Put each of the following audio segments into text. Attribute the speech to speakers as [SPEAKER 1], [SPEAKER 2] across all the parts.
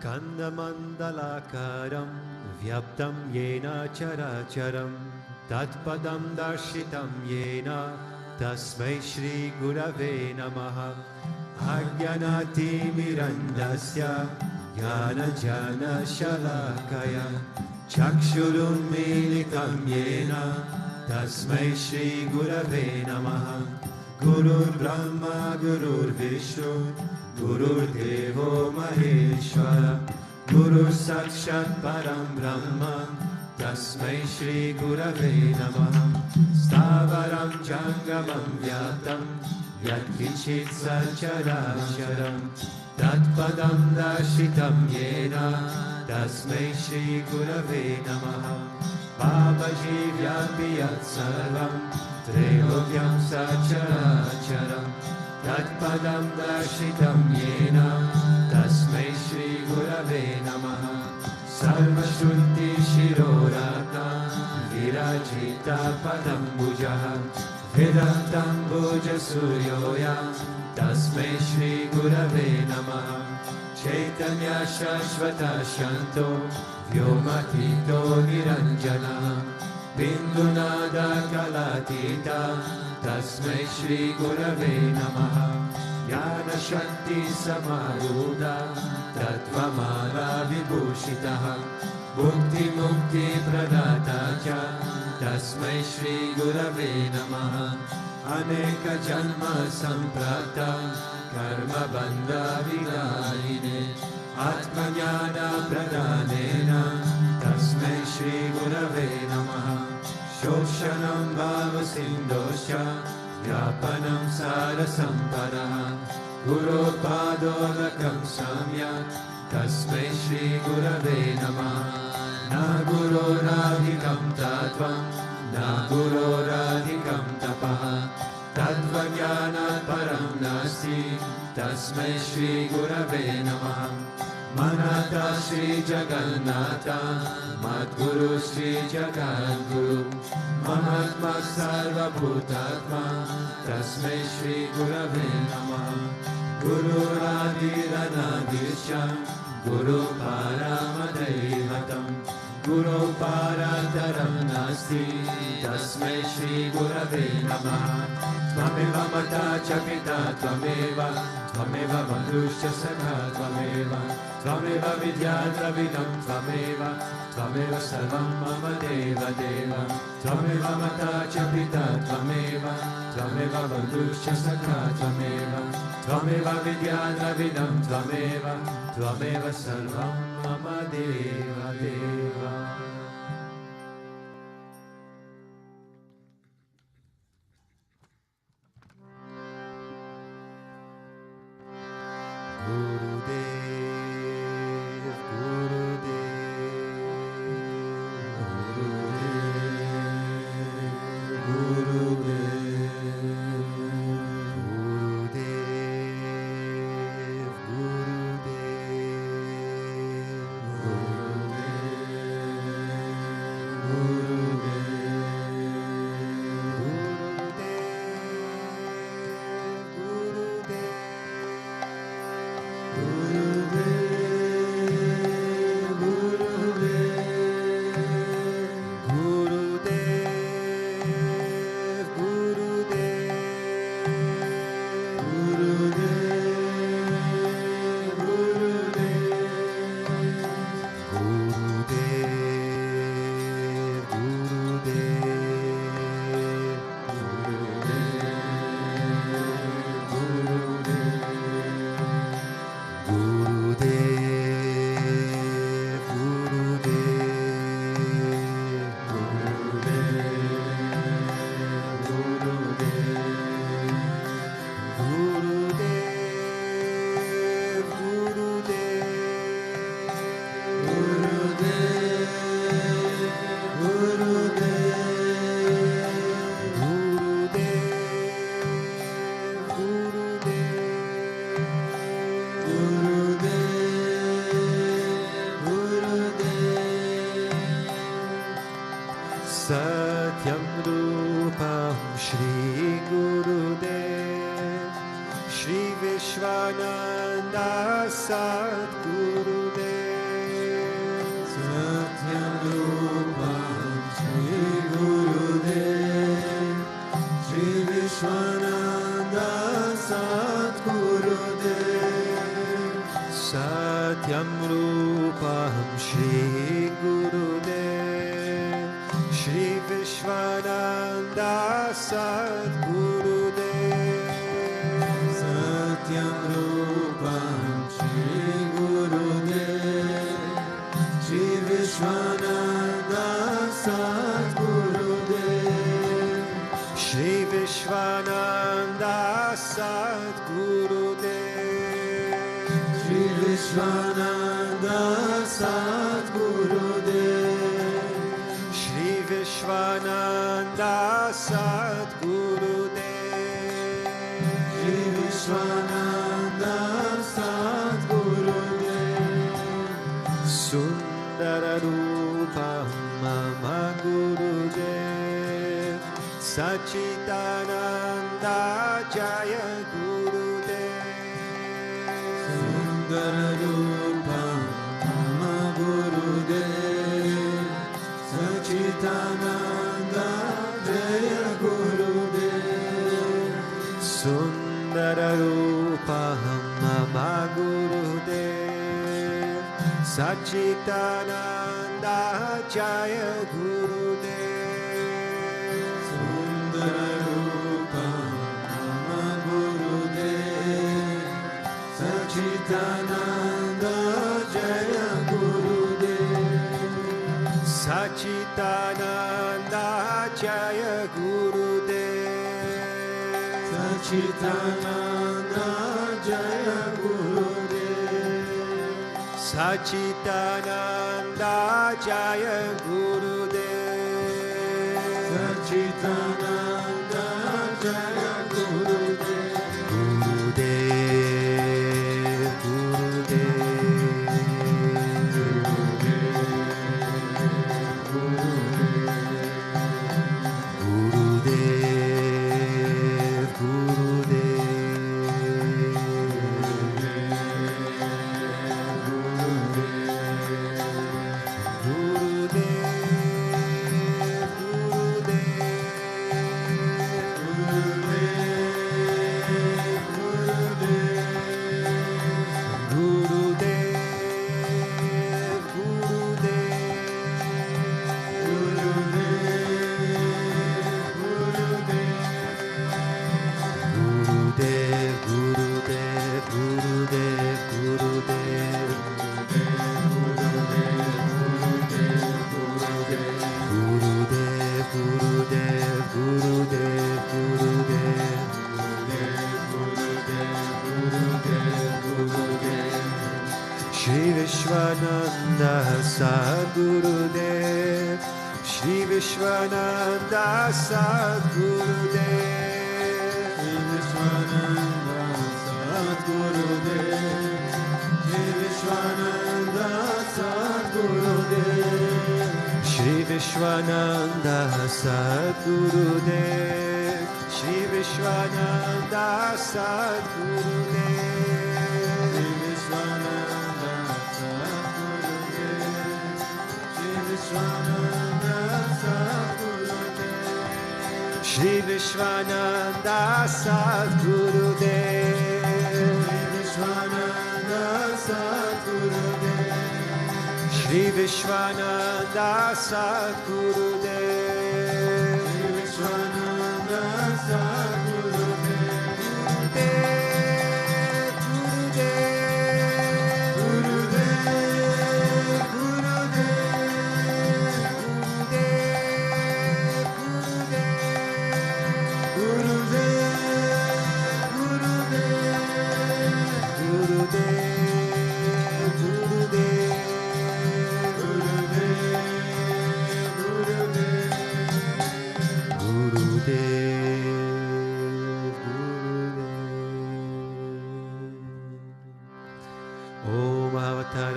[SPEAKER 1] Skandamandalakaram Vyaptam Yena Characharam Tatpadam Darshitam Yena Tasmai Shri Gurave Namaha Ajnanati Mirandasya Jnana Jana Shalakaya Chakshurum Militam Yena Tasmai Shri Gurave Namaha Gurur Brahma Gurur Vishnu Gurur Devo Maheshwara Guru Sakshat Param Brahma Tasmai Shri Gurave Namaha Stavaram Jangamam Vyatam Yat Kichit Sacharacharam Tatpadam Darshitam Yena Tasmai Shri Gurave Namaha Babaji Vyapi Yat Sarvam Trilokyam Sacharacharam Tatpadam Darshitam Yena Tasmai Shri Gurave Namaha Sarvashruti Shirorata Virajita Padam Bujaha Vedantam Buja Suryoya Tasmai Shri Gurave Namaha Chaitanya Shashvata Shanto Vyomatito Niranjana Bindunada Kalatita Tasmai Shri Gurave Namaha Jnana Shakti Samaruda Tattvamala Vibhushitaha Bhukti Mukti Pradatacha Tasmai Shri Gurave Namaha Aneka Janma Samprata Karma Bandha Vigarine Atmajnana Pradhanena Tasmai Shri Gurave Namaha Shoshanam Bhava Sindosha Vyapanam Sarasampadaha Guru Padolakam Samyak Tasmai Shri Gurave Namaha Na Guru Radhikam Tattvam Na Guru Radhikam Tapaha Tattvajnanat Param Nasti Tasmai Shri Gurave Namaha Manata Shri Jagannatha Madguru Shri Jagadguru Mahatma Sarva Bhutatma Tasmai Shri Gurave Namaha Guru Radhiranadisha Guru Paramadaivatam Guru Paradaram Nasti Tasmai Shri Gurave Namaha Tvameva Mata Chakita Tvameva Tvameva Madhusya Sakha Tvameva Tvameva Vidya Dravidam Tvameva Tvameva Sarvam Mama Deva Deva Tvameva Mata Chapita Tvameva Tvameva Madhusya Sakha Tvameva Tvameva Vidya Dravidam Tvameva Tvameva Sarvam Mama Deva Deva Satyam Rupam Shri Gurudev Shri Vishwananda Sadgurudev Satyam Rupam Shri Gurudev Shri Vishwananda Sadgurudev Satyam Rupam Shri Gurudev Shri Vishwananda Sadgurudev Shri Vishwananda Sadgurudev Shri Vishwananda Sadgurudev Shri Vishwananda Sadgurudev Shri Vishwananda Sadgurudev Sundara Rupam Mama Gurudev Sachidananda Jaya Gurudev Sundara Rupam Mama Gurudev Sachidananda Jaya Gurudev Sundara Rupam Mama Gurudev Sachidananda Jaya Gurudev Sundara Rupam Mama Gurudev Sachidananda Jaya Gurudev Sachidananda Jaya Gurudev Sachidananda Jaya Gurudev Sachidananda Jaya Gurudev Sachidananda Jaya Gurudev Gurudev Vishwananda Sadgurudev Shri Vishwananda Sadgurudev Shri Vishwananda Sadgurudev Shri Vishwananda Sadgurudev Shri Vishwananda Sadgurudev Shri Vishwananda Sadgurudev Shri Vishwananda Sadgurudev Shri Vishwananda Sadgurudev Shri Vishwananda Sadgurudev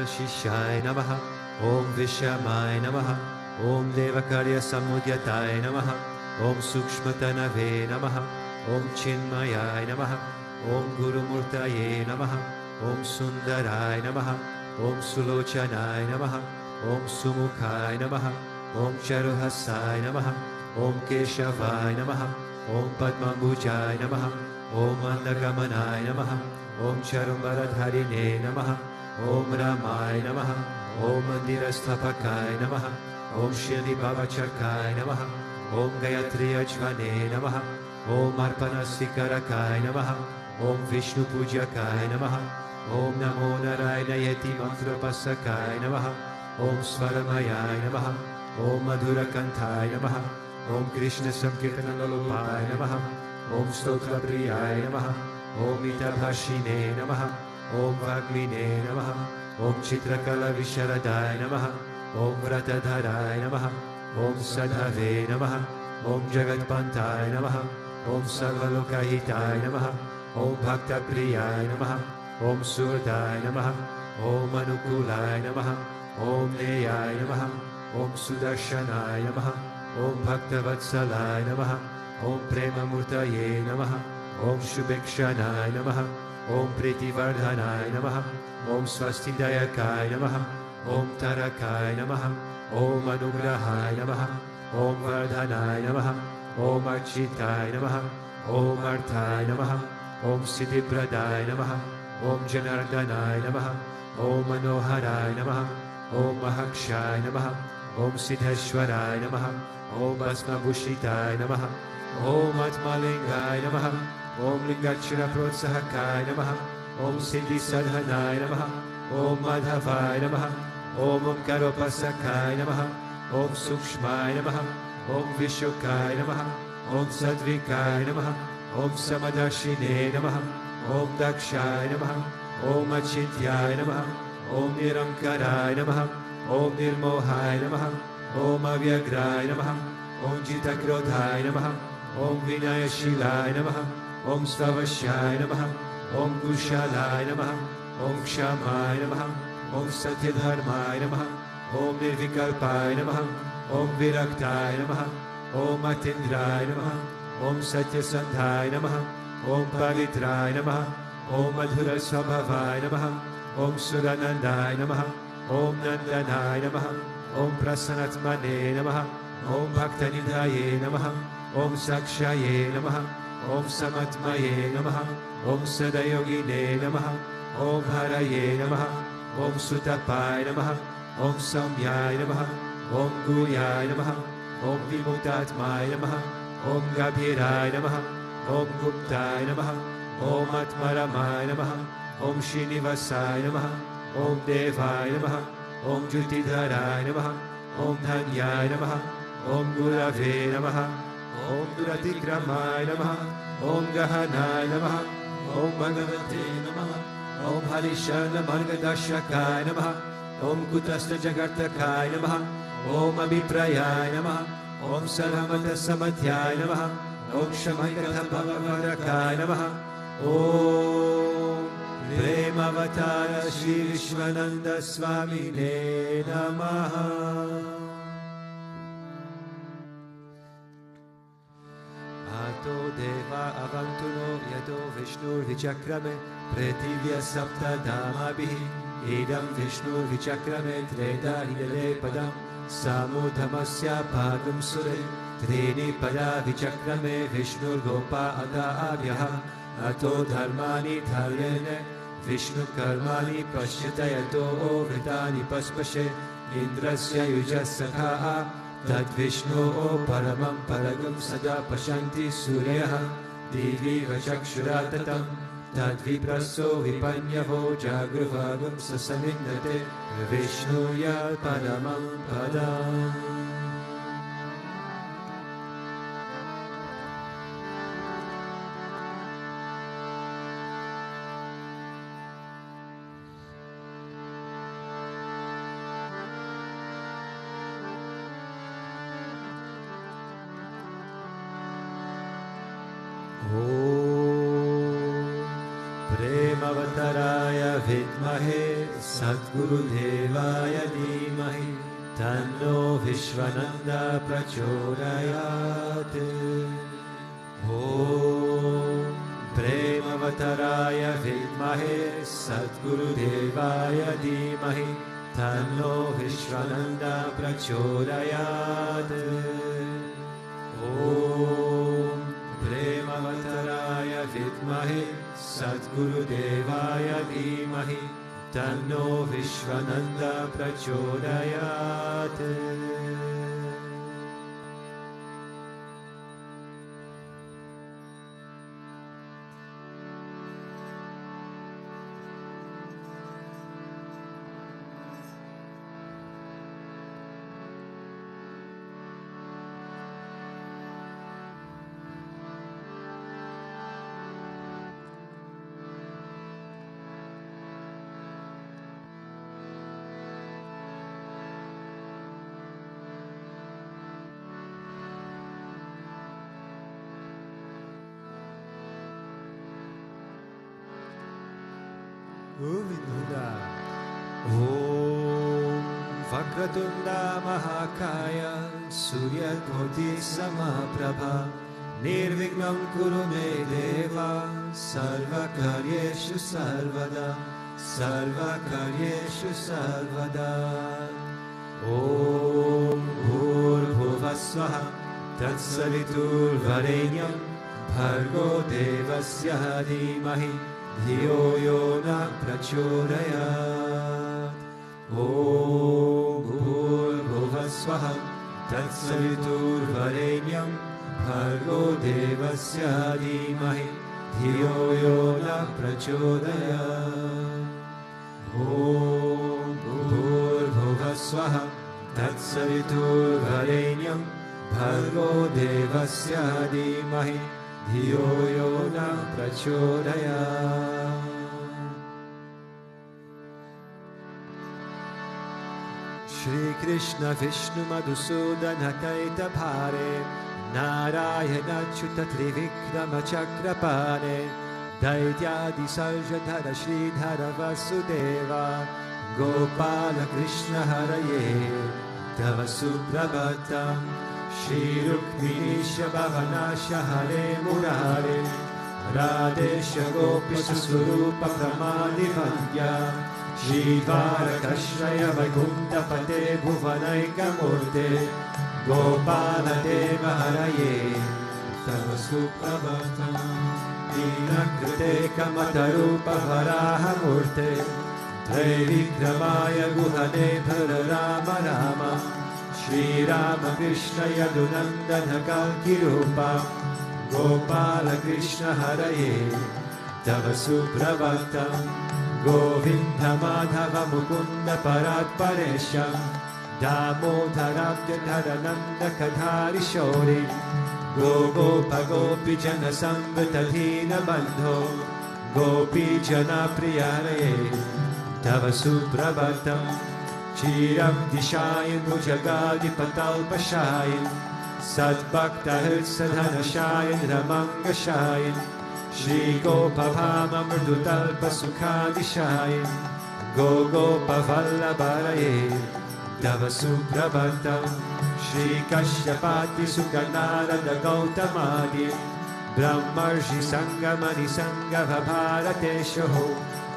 [SPEAKER 1] Shishai Namaha Om Vishamai Namaha Om Devakarya Samudyatai Namaha Om Sukshmatanave Namaha Om Chinmayai Namaha Om Gurumurtaye Namaha Om Sundarai Namaha Om Sulochanai Namaha Om Sumukhay Namaha Om Charuhasai Namaha Om Keshavai Namaha Om Padmambujai Namaha Om Andagamanai Namaha Om Charumbaradharine Namaha, Om Ramaya Namaha, Om Mandirasthapakai Namaha, Om Shri Bhavacharkai Namaha, Om Gayatri Ajvane Namaha, Om Arpanastikarakai Namaha, Om Vishnu Pujakai Namaha, Om Namo Narayana Mantrapasakai Namaha, Om Swaramayai Namaha, Om Madhurakanthai Namaha, Om Krishna Sankirtanalopai Namaha, Om Stotra Priyai Namaha, Om Itabhashine Namaha, Om Vagmine Namaha, Om Chitrakala Visharadai Namaha, Om Vratadharai Namaha, Om Sadhave Namaha, Om Jagatpantai Namaha, Om Sarvalokahitai Namaha, Om Bhakta Priyai Namaha, Om Surdai Namaha, Om Anukulai Namaha, Om Neyai Namaha, Om Sudarshanai Namaha, Om Bhaktavatsalai Namaha, Om Premamurtaye Namaha, Om Shubhekshanai Namaha, Om Pritivardhanai Namaha, Om Swastidayakai Namaha, Om Tarakai Namaha, Om Anugrahai Namaha, Om Vardhanai Namaha, Om Architai Namaha, Om Arthai Namaha, Om Siddhipradai Namaha, Om Janardhanai Namaha, Om Manoharai Namaha, Om Mahakshai Namaha, Om Siddheshwarai Namaha, Om Bhasmabhushitai Namaha, Om Atmalingai Namaha, Om Lingachira Protsahakai Namaha, Om Siddhi Sadhanai Namaha, Om Madhavai Namaha, Om Omkaropasakai Namaha, Om Sukshmai Namaha, Om Vishukai Namaha, Om Sadvikai Namaha, Om Samadashine Namaha, Om Dakshai Namaha, Om Achityai Namaha, Om Niramkarai Namaha, Om Nirmohai Namaha, Om Avyagrai Namaha, Om Jitakrodhai Namaha, Om Vinayashilai Namaha, Om Svavashai Namaha, Om Kushalai Namaha, Om Kshamai Namaha, Om Satyadharmai Namaha, Om Nirvikalpai Namaha, Om Viraktai Namaha, Om Atindrai Namaha, Om Satyasandhai Namaha, Om Pavitrai Namaha, Om Madhura Swabhavai Namaha, Om Suranandai Namaha, Om Nandanai Namaha, Om Prasanatmane Namaha, Om Bhaktanidhaye Namaha, Om Sakshaye Namaha, Om Samatmaye Namaha, Om Sadayogine Namaha, Om Haraye Namaha, Om Sutapai Namaha, Om Samyai Namaha, Om Guyai Namaha, Om Vimutatmai Namaha, Om Gabhirai Namaha, Om Guptai Namaha, Om Atmaramai Namaha, Om Srinivasai Namaha, Om Devai Namaha, Om Jutidharai Namaha, Om Dhanyai Namaha, Om Gurave Namaha, Om Duratikramai Namaha, Om Gahanai Namaha, Om Bhagavate Namaha, Om Harishana Margadashakai Namaha, Om Kutasta Jagartakai Namaha, Om Abhiprayai Namaha, Om Saramata Samadhyai Namaha, Om Shamakatha Bhavavarakai Namaha, Om Premavatara Sri Vishwananda Swami Namaha. Ato Deva Avantuno Yato Vishnur Vichakrame Pretivya Sapta Dhamabhihi Idam Vishnur Vichakrame Treda Hidale Padam Samudhamasya Bhagam Sure Trini Pada Vichakrame Vishnur Gopa Ada Avyaha Ato Dharmani Dharene Vishnu Karmani Pashyatayato Vritani Paspashe Indrasya Yujasakha Tad Vishnu Paramam Paragam Sada Pashanti Suryaha Divi Vachakshuratatam Tad Vipraso Vipanyavo Jagruvagam Sasamindate Vishnu Ya Paramam Padam. Premavattaraya Vidmahe Satgurudevaya Dhimahi Tanno Vishwananda Prachodayate. Om Premavattaraya Vidmahe Satgurudevaya Dhimahi Tanno Vishwananda Prachodayate. Om Premavattaraya Vidmahe Satgurudevaya Dhimahi Tanno Vishwananda Prachodayat. Om Vakratunda Mahakaya Suryakoti Samaprabha Nirvignam Kurume Deva Sarvakaryeshu Sarvada Sarvakaryeshu Sarvada. Om Bhurbhuvasvaha Tatsavitur Varenyam Bhargo Devasya Dhimahi Dhiyo yo na prachodayat. Om Bhurbhuvasvaha Tatsavitur Varenyam Bhargo Devasya Dhimahi Dhiyo yo na prachodayat. Om Bhurbhuvasvaha Tatsavitur Varenyam Bhargo Devasya Dhimahi Dhiyo yo na prachodayat. Shri Krishna Vishnu Madhusudana Kaita Bhare Narayana Chuta Trivikrama Chakrapane Daityadi Sarjadhara Sridhara Vasudeva Gopala Krishna Haraye Tava Suprabhatam Shri Rukminisha Bhavanasha Hare Murare Radesha Gopisa Swarupa Pramadi Vandya Shri Dvarakashraya Vaikuntha Pate Bhuvanaika Murte Gopala Deva Haraye Tava Suprabhatam Dinakrite Kamatarupa Varaha Murte Trivikramaya Guhane Dhara Rama Rama Shri Rama Krishna Yadunandana Kalki Rupa Gopala Krishna Haraye Tava Suprabhatam Govinda Madhava Mukunda Parat Paresha Damodarabhya Dharananda Kadhari Shori Gopa Gopi Jana Samvitadhina Bandho Gopi Jana Priyaraye Tava Suprabhatam Chiram Dishayan Bhujagadi Patalpashayan Sadbhakta Hirsadhana Shayan Ramanga Shayan Shri Gopabhama Murdutalpa Sukhadi Shayan Gopa Vallabharaye Tava Suprabhatam Shri Kashyapati Sukanarada Gautamadi Brahmarshi Sangamani Sangha Bharatesho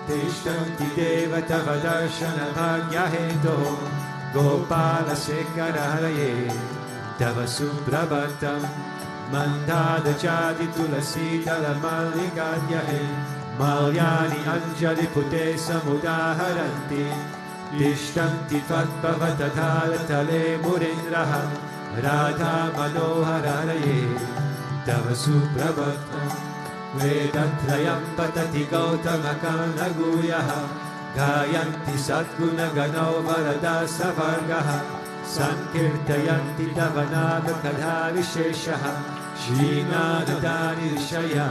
[SPEAKER 1] Tishtanti Deva Tava Darshana Bhagya Heto Gopala Sekararaye Tava Suprabhatam Mandada Jadi Tulasi Dala Maligadyahe Malyani Anjali Pute Samudaharanti Tishtanti Tvatpavatadhala Tale Murindraha Radha Manohararaye Tava Suprabhatam Vedatrayam patati gautama kanaguyaha Gayanti satguna gano varada savargaha Sankirtayanti davanada kadha visheshaha Srinadadani rishaya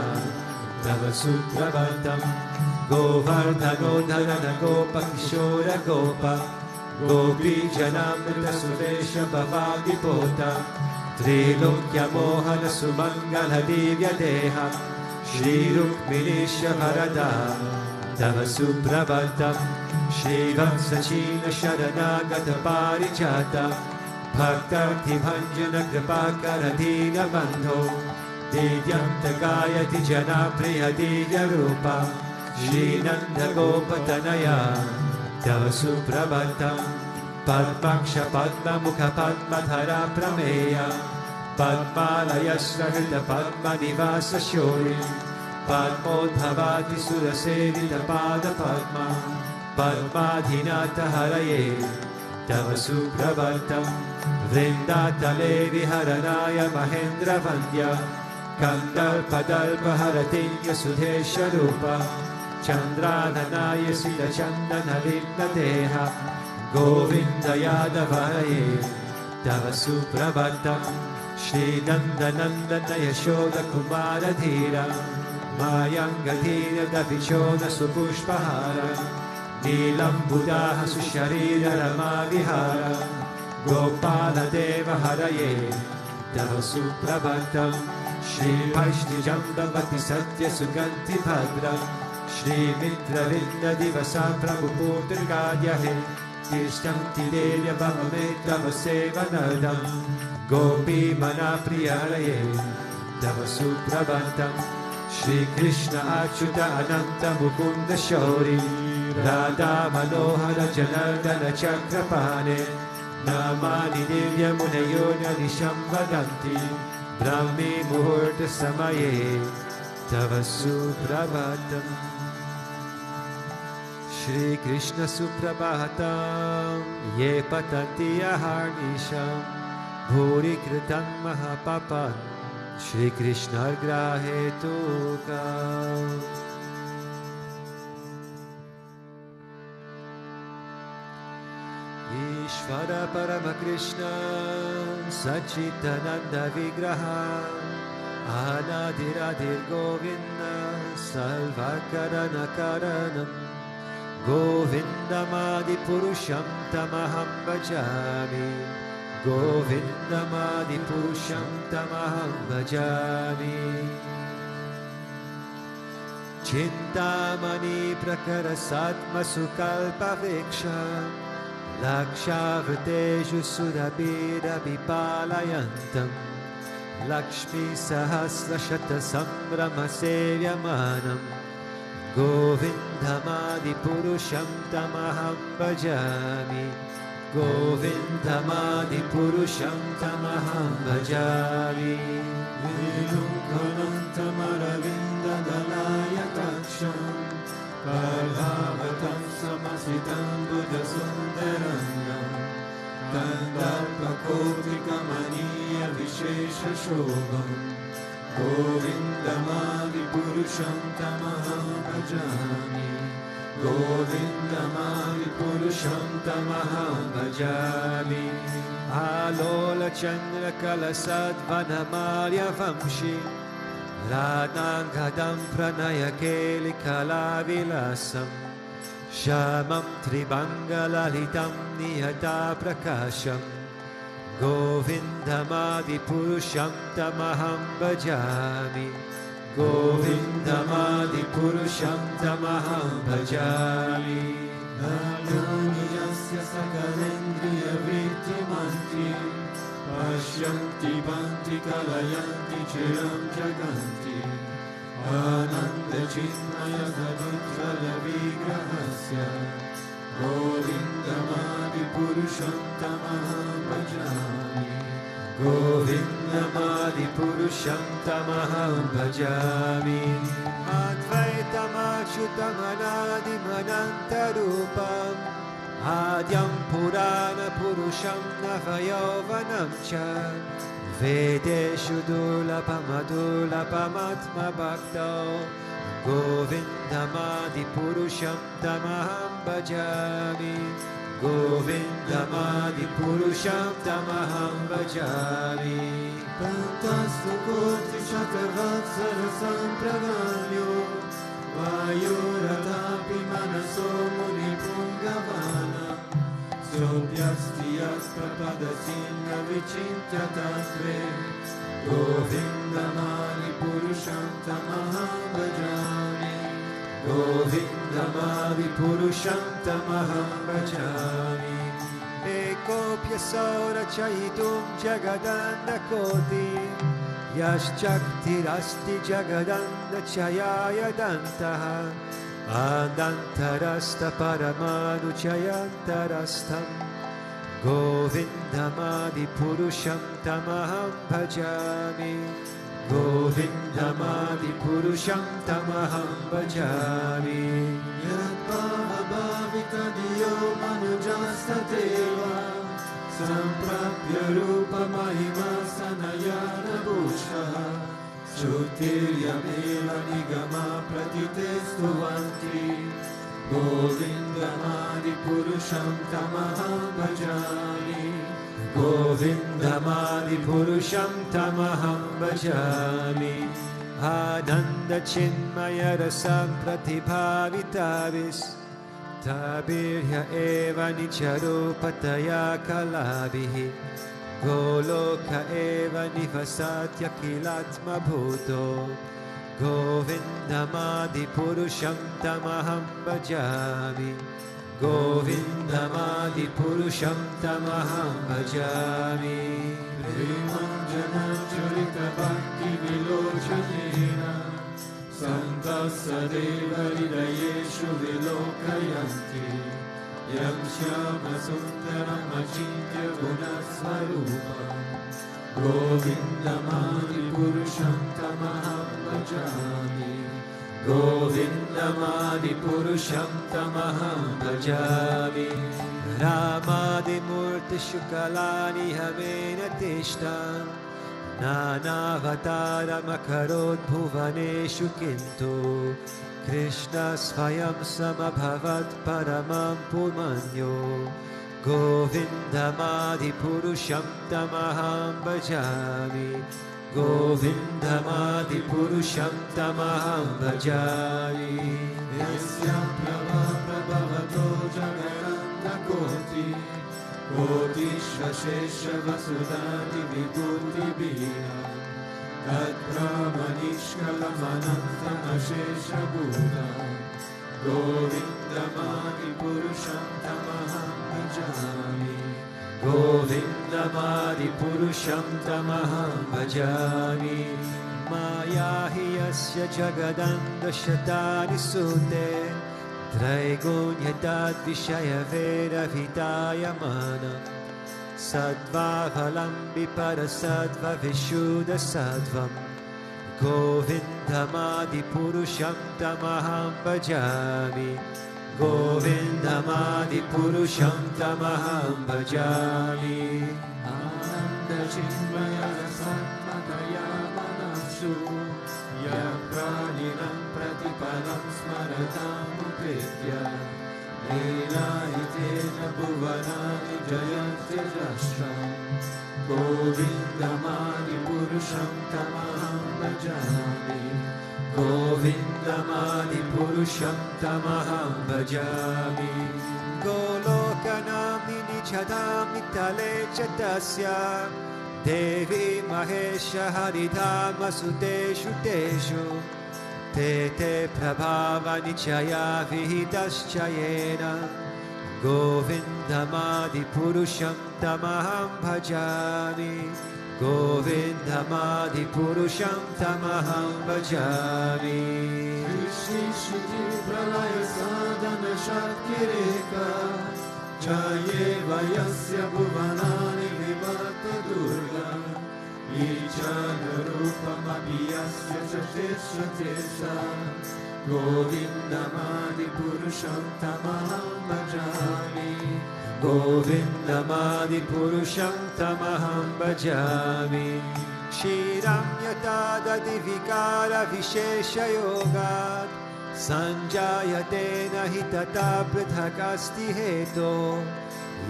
[SPEAKER 1] Tava Suprabhatam Govardhano dharana gopa kishora gopa Gopi janamrita suvesha bhavadipota Trilokya mohana sumangala divya deha Shri Rukminisha Bharata Tava Suprabhatam Shri Vatsachina Sharanagata Parijata Bhaktarthi Bhanjana Kripakaradina Bandho Didyanta Gayati Jana Priya Divya Rupa Shri Nanda Gopatanaya Tava Suprabhatam Padmaksha Padma Mukha Padmadhara Prameya Padmalaya Srahita Padma Nivasa Shori Padmodbhavati Surasevita Pada Padma Padmadhinata Haraye Tava Suprabhatam Vrindatale Viharanaya Mahendra Vandya Kandal Padalpa Haratinya Sudhesha Rupa Chandrananaya Sita Chandana Vinda Deha Govinda Yadavaraye Tava Suprabhatam Shri Nandanandana Yashoda Kumara Dhira Mayangadhira Davichona Supushpahara Nilam Buddha Susharira Rama Vihara Gopala Deva Haraye Tava Suprabhatam Shri Vaishni Jambavati Satya Suganti Bhadra Shri Mitra Vinda Divasa Prabhuputra Gadyahe Tishtanti Devya Bhamameta Vasevanadam Gopi Mana Priyaraye Tava Suprabhatam Shri Krishna Achyuta Ananta Mukunda Shauri Radha Manohara Janardana Chakrapane Namani Divya Munayona Nisham Vadanti Brahmi Muhurta Samaye Tava Suprabhatam Shri Krishna Suprabhatam Ye Patanti Aharnisham Bhuri Kritam Mahapapan Shri Krishna Grahe Tuka Ishvara Parama Krishna Sachitananda Vigraha Anadiradir Govinda Salvakarana Karanam Govindamadi Purusham Tamaham Bhajami Govindamadi Purusham Tamaham Bhajami Chintamani Prakara Satma Sukalpa Viksha Lakshavriteshu Sudabira Vipalayantam Lakshmi Sahasra Shata Sambrama Sevyamanam Govindamadi Purusham Tamaham Bhajami Govindamadi Purusham Tamaham Bhajami Vilukhanantamaravinda Dalayakaksham Parvavatam Samasitam Buddha Sundarangam Kandarpakotikamaniya Vishesha Shobham Govindamadi Purusham Tamaham Bhajami Govindamadi Purusham Tamaham Bhajami Alola Chandra Kalasad Vanamarya Vamshi Radhangadam Pranaya Keli Kalavilasam Shamam Tribangalalitam Nihata Prakasham Govindamadi Purusham Tamaham Bhajami Govindamadi Purusham Tamaham Bhajami Naluniyasya Sakalendriya Vritti Manti Pashyanti Bhanti Kalayanti Chiram Jaganti Ananda Chinmaya Gadutvala Vigrahasya Govindamadi Purusham Tamaham Bhajami Govindamadi Purusham Tamaham Bhajami Advaitam Achyutam Anadim Anantarupam Adyam Purana Purusham Navayovanam Cha Vedeshu Dulapamamatma Bhakto Govindamadi Purusham Tamaham Bhajami Govindamadi Purusham Tamaham Bhajami Pantastu Koti Shatavatsara Sampraganyo Vayuratapi Manaso Muni Pungavana Sodhyastiyas Prapadasinna Vichintya Tatve Govindamadi Purusham Tamaham Bhajami Govindamadi Purusham Tamaham Bhajami Ekopya Saura Chayitum Jagadanda Koti Yaschaktirasti Jagadanda Chayaya Dantaha Adantarasta Paramanu Chayantarastam Govindamadi Purusham Tamaham Bhajami Govindamadipurusham tamaham bhajami.
[SPEAKER 2] Yadbhavabhavitadiyo manujastateva samprapya rupa mahima sanayana bhushaha Shrutiryamewa nigama pratitestuvanti Govindamadipurusham tamaham bhajami.
[SPEAKER 1] Govindamadipurusham tamaham bhajami. Ananda chinmaya rasam pratibhavitavis Tabirya eva nicharupataya kalabihi Goloka eva nivasatya kilatma bhuto Govindamadipurusham tamaham bhajami. Govindamadipurusham tamaham bhajami.
[SPEAKER 2] Premanjana charita bhakti vilochanena Santasadeva hridayeshu vilokayanti Yam shyama sundaram achintya gunasvarupam Govindamadipurusham tamaham bhajami.
[SPEAKER 1] Govindamadipurusham tamaham bhajami. Ramadimurti shukalani hamena tishtam Nanavataram akarot bhuvaneshu kintu Krishna svayam samabhavat paramam pumanyo Govindamadipurusham tamaham bhajami. Govindamadipurusham tamaham bhajami.
[SPEAKER 2] Yasya prabha prabhavato jagaranda koti Koti shvashesha vasudati vibhuti bina Tat brahmanishkalamanantam ashesha bhuta Govindamadipurusham tamaham bhajami.
[SPEAKER 1] Govindamadipurusham tamaham bhajami. Maya hi yasya jagadanda shatani sute Traigunyatad vishaya vera vitaya mana Sattva valambi para sattva vishuddha sattvam Govindamadipurusham tamaham bhajami. Govindamadipurusham tamaham bhajami.
[SPEAKER 2] Ananda chinmaya rasatmataya manashu Yapraninam pratipalam smaratam upetya Leelayitena bhuvanani jayante rashram Govindamadipurusham tamaham bhajami.
[SPEAKER 1] Govindamadipurusham tamaham bhajami. Golokanam ninichadam nitale chatasya Devi mahesha haridhama sudeshu teshu Tete prabhava nichaya vihidaschayena Govindamadipurusham tamaham bhajami. Govindamadipurusham tamaham bhajami.
[SPEAKER 2] Shri Shri pralaya sadhana shatkireka Jaye vayasya bhuvanani vivata durga Ichana rupam abhiyasya chatesha tesa Govindamadipurusham tamaham bhajami.
[SPEAKER 1] Govindamadipurusham tamaham bhajami. Shiram yatadadi vikara vishesha yogat Sanjayate nahi tata prithakasti heto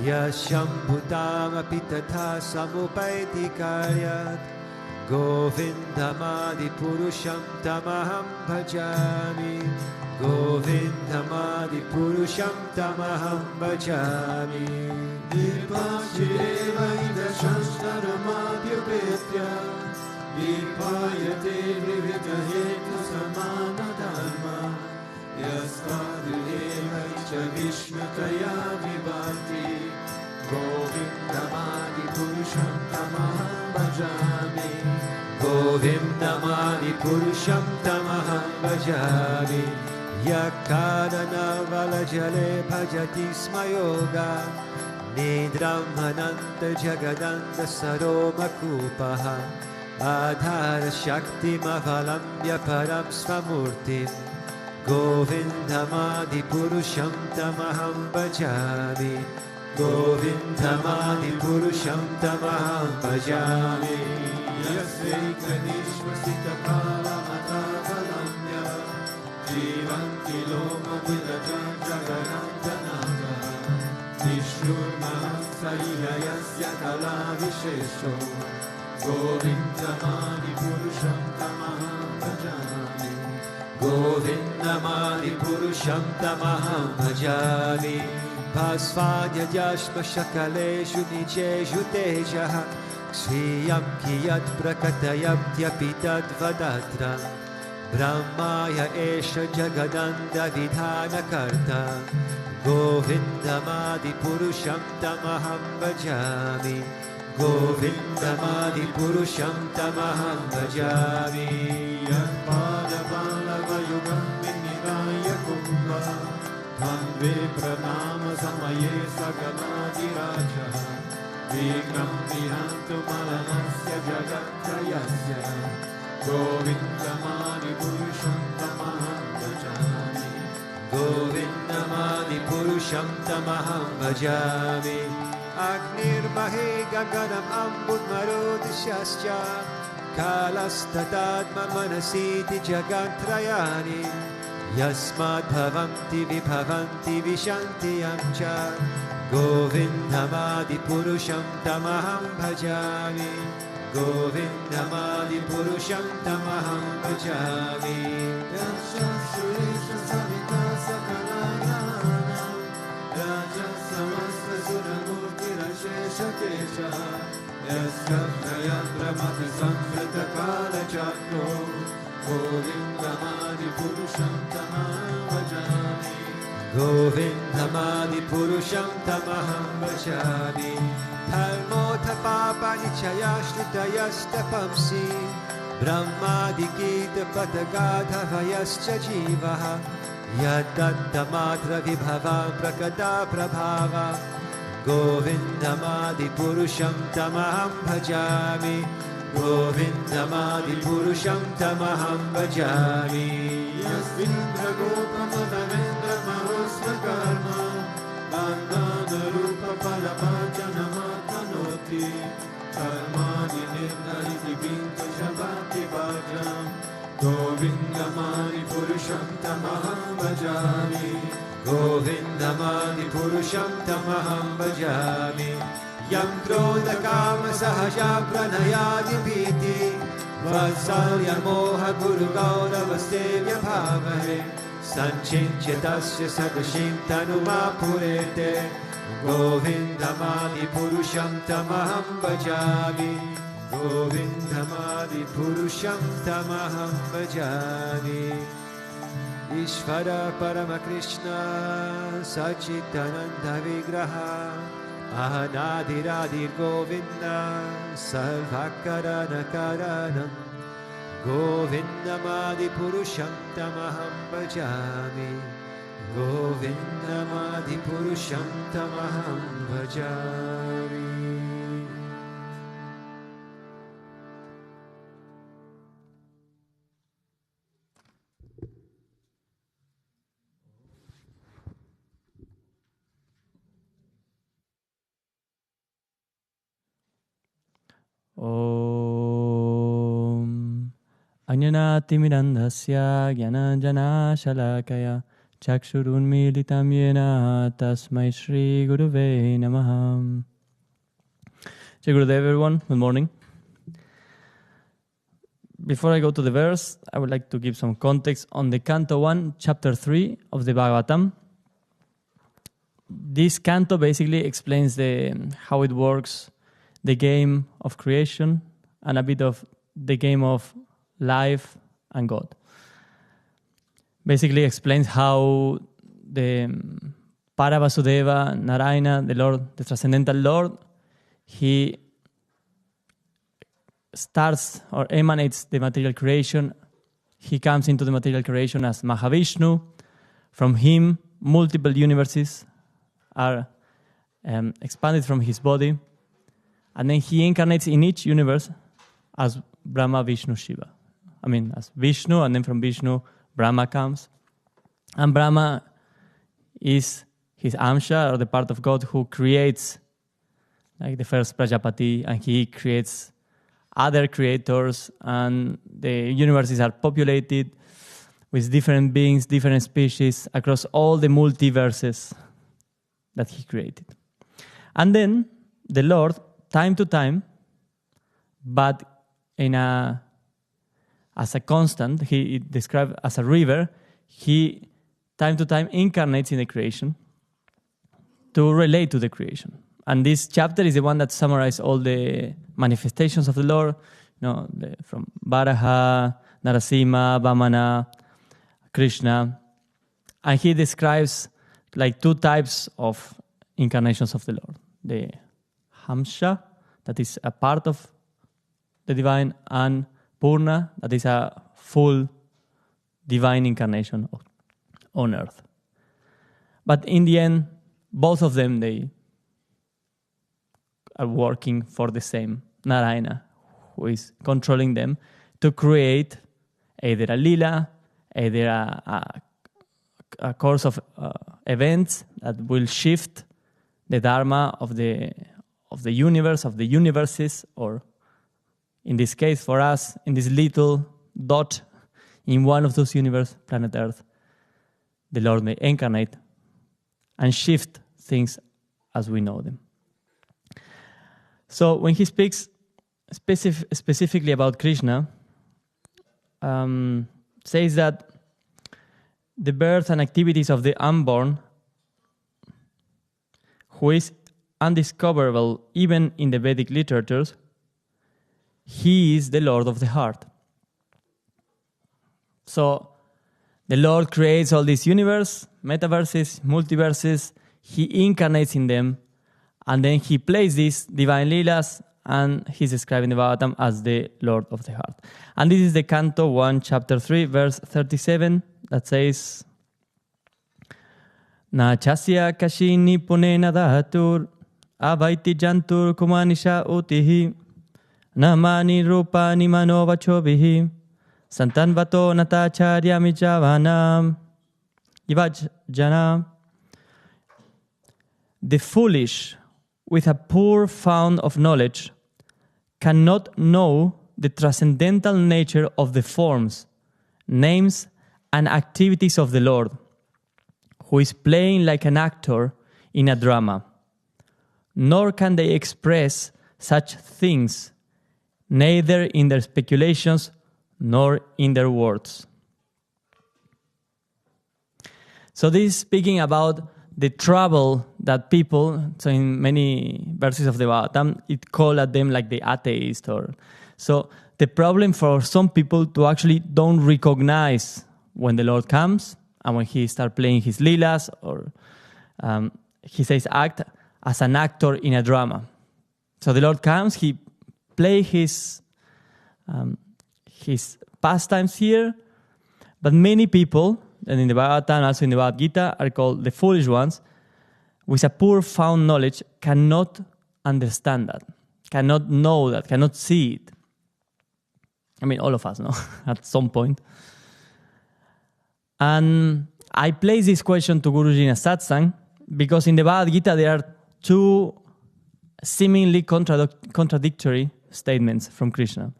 [SPEAKER 1] Yasham bhutam api tatha samupaiti karyat Govindamadipurusham tamaham bhajami. Govindamadipurusham tamaham bhajami.
[SPEAKER 2] Dipashireva idashashtaramabhyupetya Dipayate vivitahetu samana dharma Yaskadriyeva icha vishmataya vibhati Govindamadipurusham tamaham bhajami.
[SPEAKER 1] Govindamadipurusham tamaham bhajami. Yakarana valajale bhajati smayoga Nidram ananta jagadanda saroma kupaha Adhara Shakti Avalamya Param Svamurtim Govindamadi Purusham Tamaham Bhajami Govindamadi Purusham Tamaham Bhajami
[SPEAKER 2] Yasveika Nishvasita Kalamata Valamya Jivanti Loma Vilajan Jagarantanaka Vishnu Mahasayasya Kala Vishesho Govindamadi Purusham Tamaham Bhajami
[SPEAKER 1] Govindamadi Purusham Tamaham Bhajami Bhasvanya Jashma Shakaleshu Nijeshu Tejaha Sriyam Kiyat Prakatayam Tyapitad Vadatra Brahmaya Esha Jagadanda Vidhana Karta Govindamadi Purusham Tamaham Bhajami Govindamadi Purusham Tamaham Bhajami
[SPEAKER 2] Yatpada Balava Yugam Vinivaya Kumbha Thanve Pranama Samaye Sagamadi Raja Vignam Vihantu Malanasya Jagatrayasya Govindamadi Purusham Tamaham Bhajami
[SPEAKER 1] Govindamadi Purusham Tamaham Bhajami Agnir Mahe Gaganam Ambud Marudishascha Kalastatadma Manasiti Jagantrayani Yasmad Bhavanti Vibhavanti Vishanti Amcha Govindamadi Purusham Tamaham Bhajami Govindamadi Purusham Tamaham Bhajami
[SPEAKER 2] Yasha Suresha Savita Sakalayana Raja Samasta Suramurti Rashesha Kesha Yasya Jayandra Mati Samvrita Kala Chakro Govindamadi Purusham Tamaham Bhajami
[SPEAKER 1] Govindamadi Purusham Tamaham Bhajami Dharmotha Papa Nichayashtitayastapamsi Brahmadi Gita Patagadhavayascha Jivaha Yadaddamatra Vibhavam Prakata Prabhava Govindamadi Purusham Tamaham Bhajami Govindamadi Purusham Tamaham Bhajami
[SPEAKER 2] Yasindra Gopa Madhavendra Mahosra Karma Bandhana Rupa Palabhajana Matanoti Karmani Nirnariti Binta Shabati Bhajam Govindamadi Purusham Tamaham Bhajami
[SPEAKER 1] Govindamadi Purusham Tamaham Bhajami Yam Krodha Kama Sahaja Pranayadi Piti Vatsalya Moha Guru Gaurava Sevya Bhavahe Sanchinchetasya Sadashim Tanuma Purete Govindamadi Purusham Tamaham Bhajami Govindamadi Purusham Tamaham Bhajami Ishvara Paramakrishna Sachitananda Vigraha Ahanadiradir Govinda Sarvakarana Karanam Govindamadi Purusham Tamaham Bhajami Govindamadi Purusham Tamaham Bhajami.
[SPEAKER 3] Om Ajnanatimidandhasya Gyananjana Shalakaya Chakshurunmilitam Yena Tasmai Shri Guruve Namaha. Jai Gurudev, everyone. Good morning. Before I go to the verse, I would like to give some context on the Canto 1, Chapter 3 of the Bhagavatam. This canto basically explains how it works, the game of creation, and a bit of the game of life and God. Basically explains how the Paravasudeva, Narayana, the Lord, the Transcendental Lord, he starts or emanates the material creation. He comes into the material creation as Mahavishnu. From him, multiple universes are expanded from his body. And then he incarnates in each universe as Brahma, Vishnu, Shiva. I mean, as Vishnu, and then from Vishnu, Brahma comes. And Brahma is his Amsha, or the part of God who creates, like the first Prajapati, and he creates other creators, and the universes are populated with different beings, different species, across all the multiverses that he created. And then the Lord, time to time, but as a constant, he described as a river, he time to time incarnates in the creation to relate to the creation. And this chapter is the one that summarizes all the manifestations of the Lord, from Varaha, Narasimha, Vamana, Krishna. And he describes like two types of incarnations of the Lord. The Hamsha, that is a part of the divine, and Purna, that is a full divine incarnation on earth. But in the end, both of them, they are working for the same Narayana, who is controlling them to create either a lila, either a course of events that will shift the dharma of the universe, of the universes, or in this case for us, in this little dot in one of those universes, planet Earth, the Lord may incarnate and shift things as we know them. So when he speaks specifically about Krishna, says that the birth and activities of the unborn, who is undiscoverable even in the Vedic literatures, he is the Lord of the heart. So the Lord creates all this universe, metaverses, multiverses, he incarnates in them, and then he plays these divine leelas, and he's described in the Bhagavatam as the Lord of the heart. And this is the Canto 1, Chapter 3, verse 37, that says, Na chasya kashini punena dhatur, avaiti jantur kumanisha utihi, namani rupani manovachovihi, santanvato natacharya mijavanam, ivajana. The foolish, with a poor fount of knowledge, cannot know the transcendental nature of the forms, names, and activities of the Lord, who is playing like an actor in a drama. Nor can they express such things, neither in their speculations nor in their words. So this is speaking about the trouble that people, so in many verses of the Bhagavatam, it call at them like the atheist. So the problem for some people to actually don't recognize when the Lord comes and when he starts playing his leelas, or he says act as an actor in a drama. So the Lord comes, he plays his pastimes here, but many people, and in the Bhagavatam, also in the Bhagavad Gita, are called the foolish ones, with a poor found knowledge, cannot understand that, cannot know that, cannot see it. I mean, all of us know at some point. And I place this question to Guruji in a satsang because in the Bhagavad Gita there are two seemingly contradictory statements from Krishna.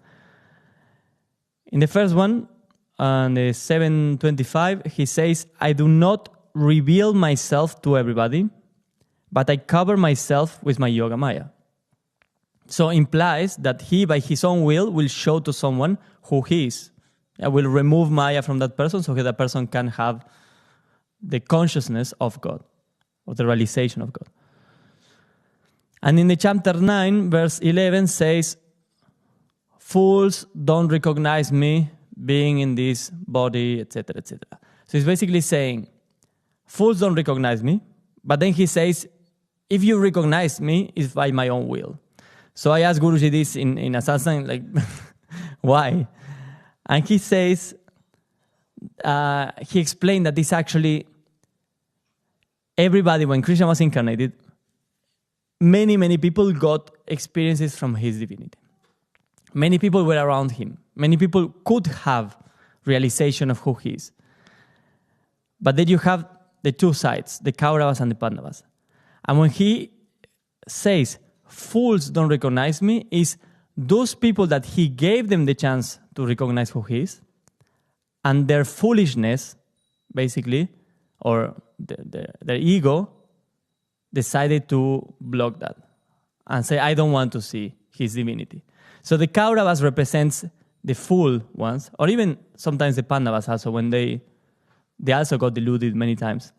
[SPEAKER 3] In the first one, on the 725, he says, I do not reveal myself to everybody, but I cover myself with my yoga maya. So implies that he, by his own will show to someone who he is. I will remove maya from that person so that person can have the consciousness of God, or the realization of God. And in the chapter 9, verse 11 says, fools don't recognize me being in this body, etc., etc. So he's basically saying, fools don't recognize me, but then he says, if you recognize me, it's by my own will. So I asked Guruji this in a satsang, like, why? And he says, he explained that this actually, everybody, when Krishna was incarnated, many people got experiences from his divinity. Many people were around him. Many people could have realization of who he is. But then you have the two sides, the Kauravas and the Pandavas. And when he says, fools don't recognize me, is those people that he gave them the chance to recognize who he is, and their foolishness, basically, or their ego, decided to block that and say, I don't want to see his divinity. So the Kauravas represents the fool ones, or even sometimes the Pandavas also, when they also got deluded many times.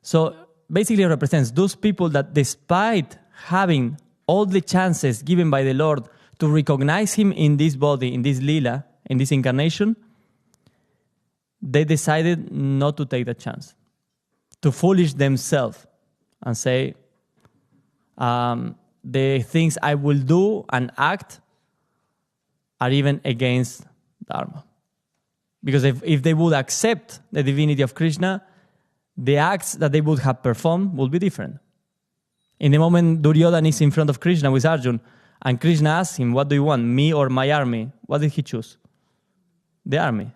[SPEAKER 3] So basically it represents those people that despite having all the chances given by the Lord to recognize him in this body, in this lila, in this incarnation, they decided not to take that chance, to foolish themselves and say, the things I will do and act are even against Dharma. Because if they would accept the divinity of Krishna, the acts that they would have performed would be different. In the moment Duryodhana is in front of Krishna with Arjun, and Krishna asks him, what do you want, me or my army? What did he choose? The army.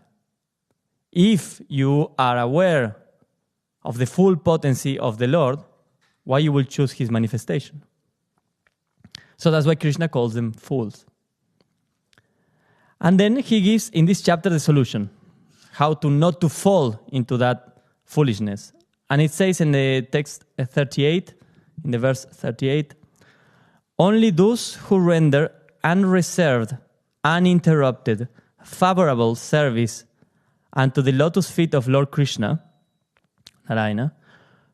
[SPEAKER 3] If you are aware of the full potency of the Lord, why you will choose his manifestation? So that's why Krishna calls them fools. And then he gives in this chapter the solution, how to not to fall into that foolishness. And it says in the text 38, in the verse 38, only those who render unreserved, uninterrupted, favorable service unto the lotus feet of Lord Krishna, Narayana,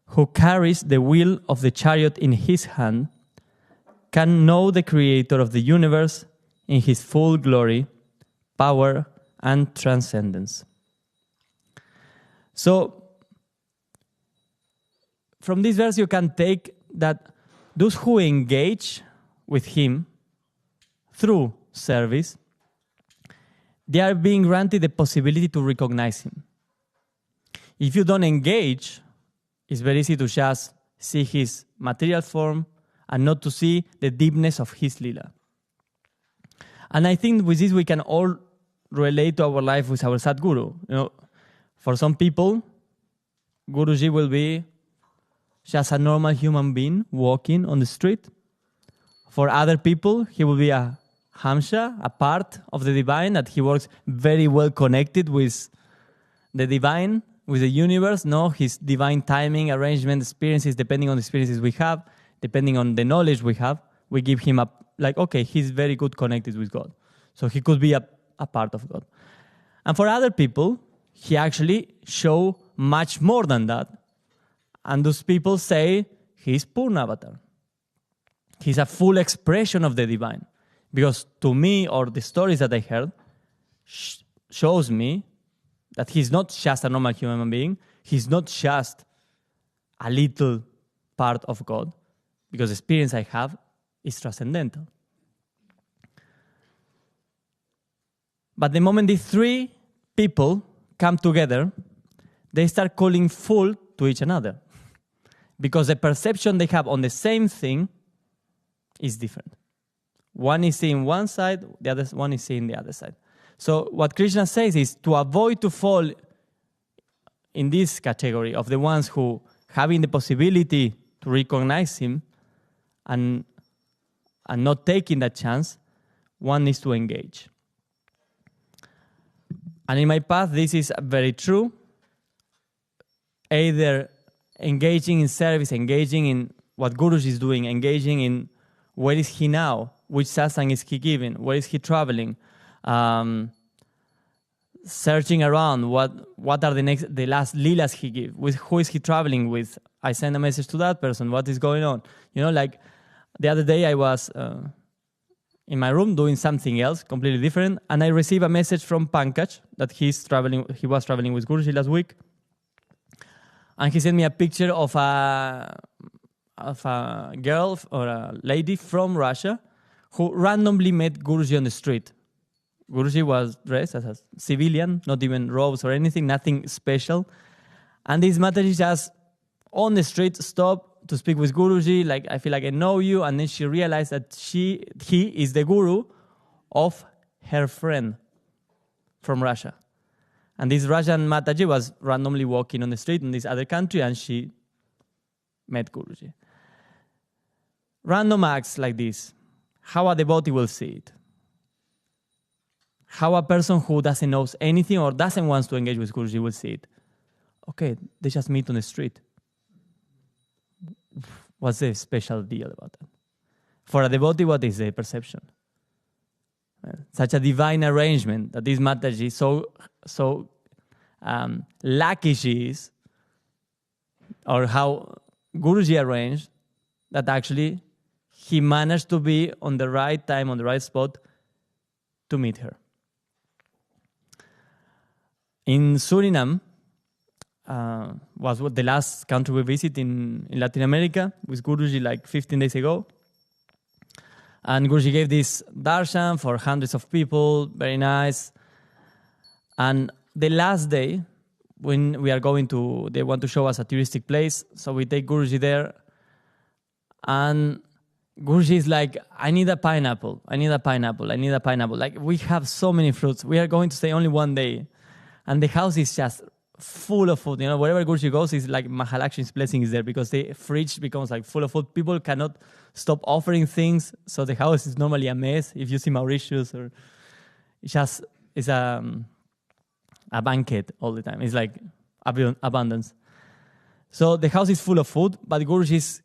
[SPEAKER 3] who carries the wheel of the chariot in his hand, can know the creator of the universe in his full glory, power, and transcendence. So, from this verse you can take that those who engage with him through service, they are being granted the possibility to recognize him. If you don't engage, it's very easy to just see his material form and not to see the deepness of his lila. And I think with this we can all relate to our life with our Sadguru. You know, for some people, Guruji will be just a normal human being walking on the street. For other people, he will be a Hamsa, a part of the divine, that he works very well connected with the divine, with the universe. No, his divine timing, arrangement, experiences, depending on the experiences we have, depending on the knowledge we have, we give him a, like, okay, he's very good connected with God. So he could be a part of God. And for other people, he actually show much more than that. And those people say, he's Purna Avatar. He's a full expression of the divine. Because to me, or the stories that I heard, shows me that he's not just a normal human being. He's not just a little part of God. Because the experience I have is transcendental. But the moment these three people come together, they start calling fool to each other. Because the perception they have on the same thing is different. One is seeing one side, the other one is seeing the other side. So what Krishna says is to avoid to fall in this category of the ones who having the possibility to recognize him and not taking that chance, one needs to engage. And in my path, this is very true. Either engaging in service, engaging in what Guruji is doing, engaging in where is he now, which satsang is he giving, where is he traveling, searching around what are the last lilas he gave, with who is he traveling with. I send a message to that person, what is going on? You know, like the other day I was in my room doing something else, completely different, and I received a message from Pankaj that he was traveling with Guruji last week. And he sent me a picture of a girl or a lady from Russia who randomly met Guruji on the street. Guruji was dressed as a civilian, not even robes or anything, nothing special. And this matter is just on the street, stopped to speak with Guruji, like, I feel like I know you. And then she realized that he is the guru of her friend from Russia. And this Russian Mataji was randomly walking on the street in this other country, and she met Guruji. Random acts like this, how a devotee will see it. How a person who doesn't know anything or doesn't want to engage with Guruji will see it. Okay, they just meet on the street. What's the special deal about that? For a devotee, what is the perception? Such a divine arrangement that this Mataji, so lucky she is, or how Guruji arranged, that actually he managed to be on the right time, on the right spot to meet her. In Suriname, was the last country we visited in Latin America with Guruji like 15 days ago. And Guruji gave this darshan for hundreds of people, very nice. And the last day, when we are going to, they want to show us a touristic place, so we take Guruji there. And Guruji is like, I need a pineapple. Like, we have so many fruits. We are going to stay only one day. And the house is just full of food. Wherever Guruji goes, it's like Mahalakshmi's blessing is there, because the fridge becomes like full of food. People cannot stop offering things, so the house is normally a mess. If you see Mauritius, or it's a banquet all the time. It's like abundance. So the house is full of food, but Guruji is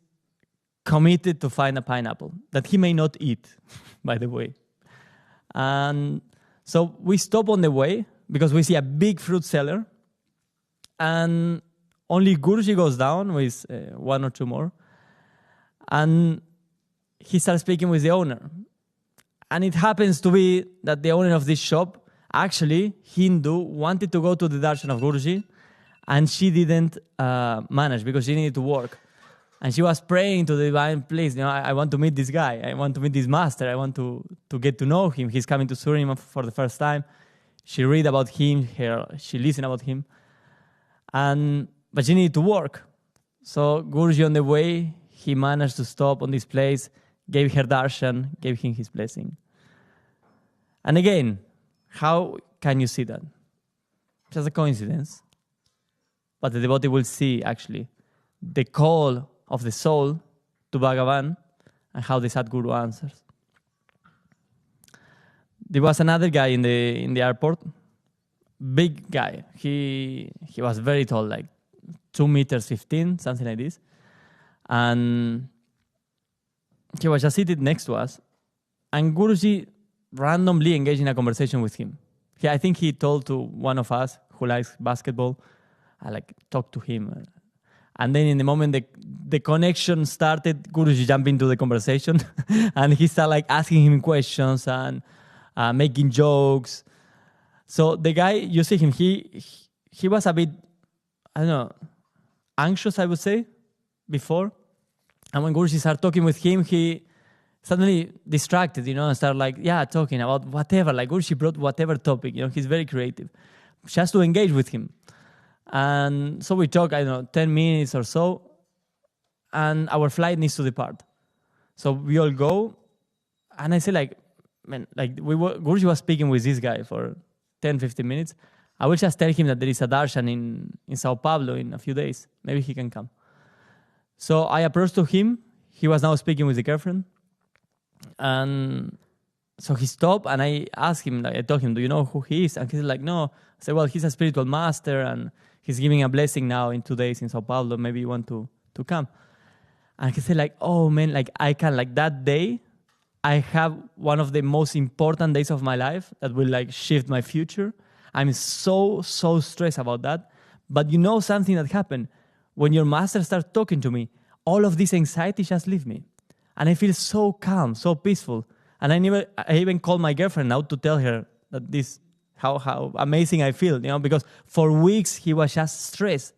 [SPEAKER 3] committed to find a pineapple that he may not eat, by the way. And so we stop on the way because we see a big fruit seller, and only Guruji goes down with one or two more, and he starts speaking with the owner. And it happens to be that the owner of this shop, actually Hindu, wanted to go to the darshan of Guruji, and she didn't manage because she needed to work. And she was praying to the divine, please, I want to meet this guy. I want to meet this master. I want to get to know him. He's coming to Suriname for the first time. She read about him, she listened about him. But she needed to work. So Guruji on the way, he managed to stop on this place, gave her darshan, gave him his blessing. And again, how can you see that? Just a coincidence. But the devotee will see actually the call of the soul to Bhagavan and how the Sadguru answers. There was another guy in the airport, big guy. He was very tall, like 2 meters 15, something like this. And he was just seated next to us. And Guruji randomly engaged in a conversation with him. I think he told to one of us who likes basketball, I talk to him. And then in the moment the connection started, Guruji jumped into the conversation and he started asking him questions and making jokes. So the guy, you see him, he was a bit, anxious, I would say, before. And when Guruji started talking with him, he suddenly distracted, and started talking about whatever. Guruji brought whatever topic, he's very creative. Just to engage with him. And so we talk, 10 minutes or so, and our flight needs to depart. So we all go, and I say Guruji was speaking with this guy for 10, 15 minutes. I will just tell him that there is a darshan in Sao Paulo in a few days. Maybe he can come. So I approached to him. He was now speaking with the girlfriend. And so he stopped, and I asked him, I told him, do you know who he is? And he's like, no. I said, well, he's a spiritual master, and he's giving a blessing now in 2 days in Sao Paulo. Maybe you want to come. And he said, oh, man, I can. That day, I have one of the most important days of my life that will, shift my future. I'm so stressed about that. But something that happened? When your master starts talking to me, all of this anxiety just leave me. And I feel so calm, so peaceful. And I even called my girlfriend now to tell her that how amazing I feel, because for weeks he was just stressed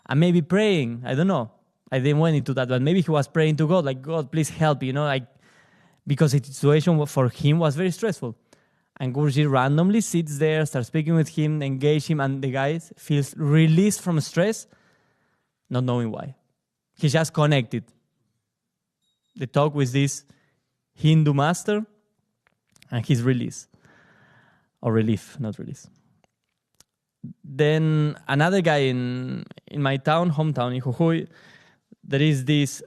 [SPEAKER 3] and maybe praying. I don't know. I didn't went into that, but maybe he was praying to God, God, please help, because the situation for him was very stressful. And Guruji randomly sits there, starts speaking with him, engage him, and the guy feels released from stress, not knowing why. He just connected the talk with this Hindu master, and he's released. Or relief, not release. Then another guy in my hometown, in Jujuy, there is this,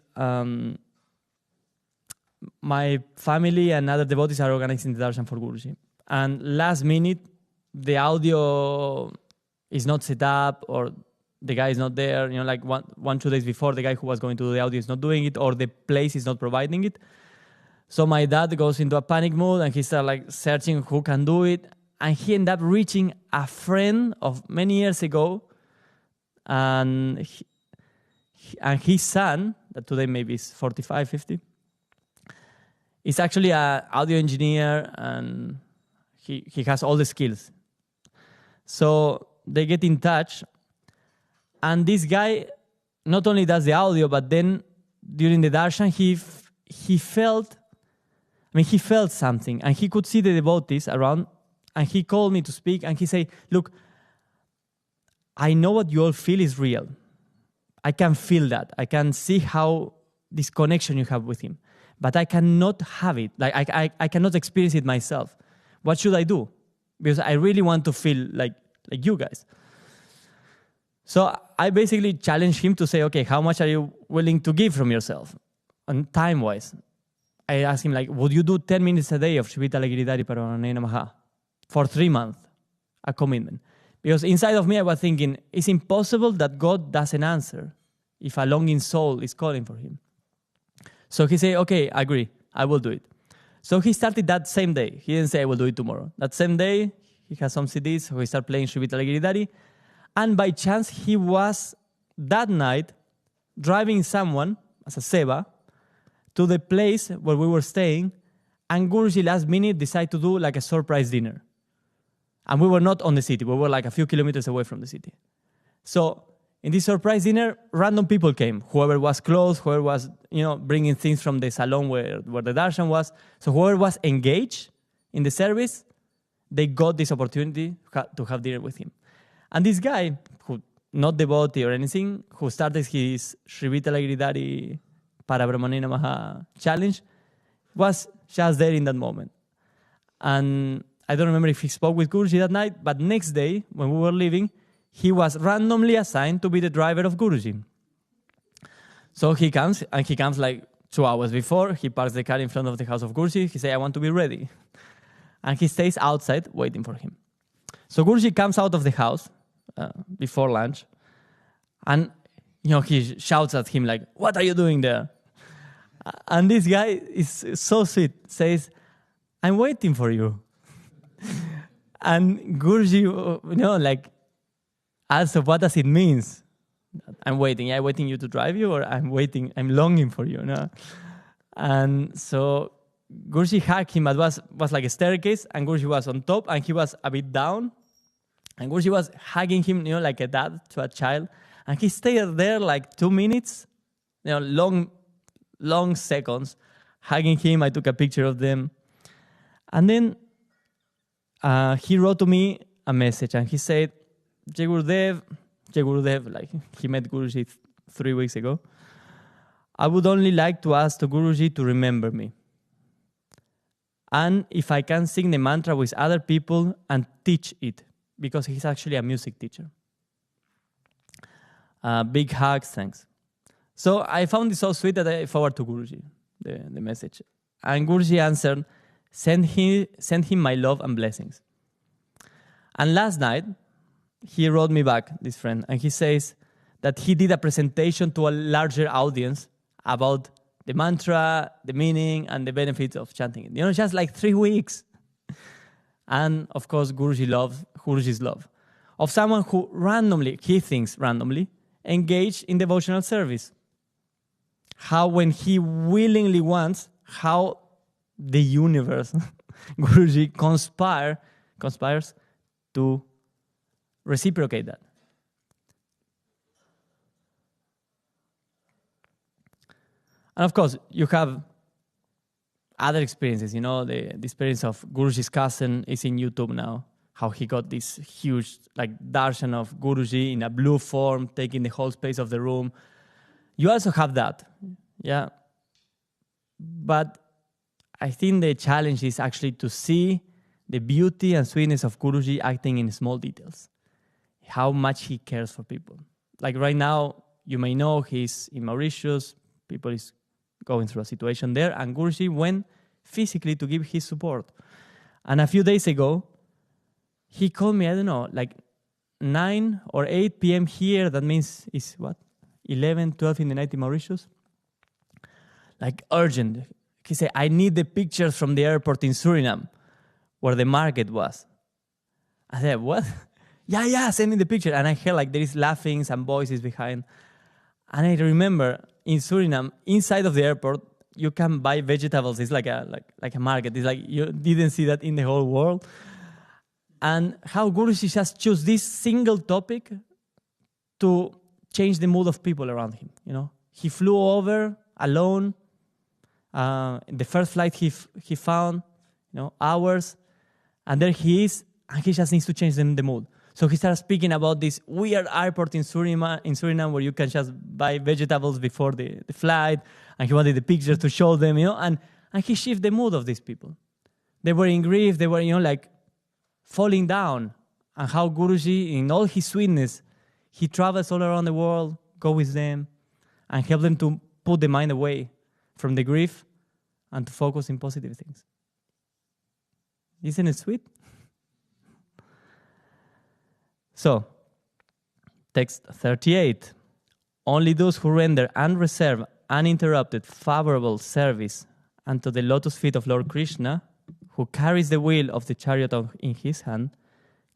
[SPEAKER 3] my family and other devotees are organizing the Darshan for Guruji. And last minute, the audio is not set up, or the guy is not there, like 2 days before, the guy who was going to do the audio is not doing it, or the place is not providing it. So my dad goes into a panic mode, and he starts searching who can do it. And he ended up reaching a friend of many years ago, and his son, that today maybe is 45, 50, is actually an audio engineer, and he has all the skills. So they get in touch, and this guy not only does the audio, but then during the darshan, he felt something, and he could see the devotees around, and he called me to speak, and he said, look, I know what you all feel is real. I can feel that. I can see how this connection you have with him. But I cannot have it. I cannot experience it myself. What should I do? Because I really want to feel like you guys. So I basically challenged him to say, okay, how much are you willing to give from yourself? And time-wise, I asked him, would you do 10 minutes a day of Shri Giridhari Paramanane Namaha for 3 months? A commitment. Because inside of me, I was thinking, it's impossible that God doesn't answer if a longing soul is calling for him. So he said, okay, I agree, I will do it. So he started that same day. He didn't say, I will do it tomorrow. That same day, he has some CDs, so he started playing Shri Giridhari. And by chance, he was, that night, driving someone, as a seva, to the place where we were staying, and Guruji last minute decided to do a surprise dinner. And we were not on the city. We were a few kilometers away from the city. So in this surprise dinner, random people came. Whoever was close, whoever was, bringing things from the salon where the darshan was. So whoever was engaged in the service, they got this opportunity to have dinner with him. And this guy, who not devotee or anything, who started his Sri Giridhari Parabrahmane Namaha challenge, was just there in that moment. And I don't remember if he spoke with Guruji that night, but next day, when we were leaving, he was randomly assigned to be the driver of Guruji. So he comes 2 hours before. He parks the car in front of the house of Guruji. He says, I want to be ready. And he stays outside waiting for him. So Guruji comes out of the house before lunch, and he shouts at him what are you doing there? And this guy is so sweet, says, I'm waiting for you. And Guruji, asks, what does it mean? I'm waiting. Yeah, I'm waiting you to drive you, or I'm longing for you. And so Guruji hugged him. It was like a staircase, and Guruji was on top, and he was a bit down. And Guruji was hugging him, like a dad to a child. And he stayed there 2 minutes, long seconds, hugging him. I took a picture of them. And then he wrote to me a message, and he said, Jai Gurudev, he met Guruji 3 weeks ago. I would only like to ask to Guruji to remember me. And if I can sing the mantra with other people and teach it, because he's actually a music teacher. Big hugs, thanks. So I found it so sweet that I forwarded to Guruji the message. And Guruji answered, send him my love and blessings. And last night, he wrote me back, this friend, and he says that he did a presentation to a larger audience about the mantra, the meaning, and the benefits of chanting it. Just 3 weeks. And of course, Guruji's love of someone who he thinks randomly, engaged in devotional service. How when he willingly wants, how the universe, Guruji, conspires to reciprocate that. And of course, you have other experiences. The experience of Guruji's cousin is in YouTube now. How he got this huge darshan of Guruji in a blue form, taking the whole space of the room. You also have that, yeah. But I think the challenge is actually to see the beauty and sweetness of Guruji acting in small details, how much he cares for people. Like right now, you may know he's in Mauritius, people is going through a situation there, and Guruji went physically to give his support. And a few days ago, he called me, I don't know, like 9 or 8 p.m. here, that means it's what? 11, 12 in the night in Mauritius? Like urgent. He said, I need the pictures from the airport in Suriname, where the market was. I said, what? Yeah, send me the picture. And I heard like there is laughing, some voices behind. And I remember in Suriname, inside of the airport, you can buy vegetables. It's like a market. It's like you didn't see that in the whole world. And how Guruji just chose this single topic to change the mood of people around him. You know, he flew over alone. The first flight he found, hours, and there he is, and he just needs to change the mood. So he started speaking about this weird airport in Suriname where you can just buy vegetables before the flight, and he wanted the pictures to show them, and he shifted the mood of these people. They were in grief, they were, like falling down, and how Guruji, in all his sweetness, he travels all around the world, go with them, and help them to put the mind away from the grief and to focus in positive things. Isn't it sweet? So, text 38. Only those who render unreserved, uninterrupted, favorable service unto the lotus feet of Lord Krishna, who carries the wheel of the chariot in his hand,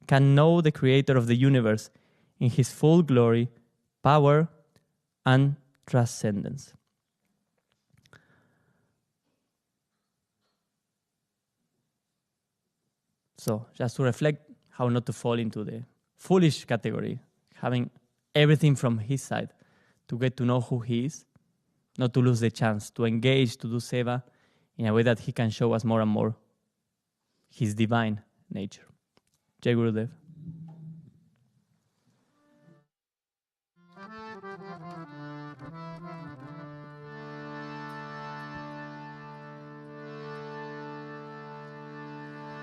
[SPEAKER 3] can know the creator of the universe in his full glory, power, and transcendence. So, just to reflect how not to fall into the foolish category, having everything from his side to get to know who he is, not to lose the chance to engage, to do seva in a way that he can show us more and more his divine nature. Jai Gurudev.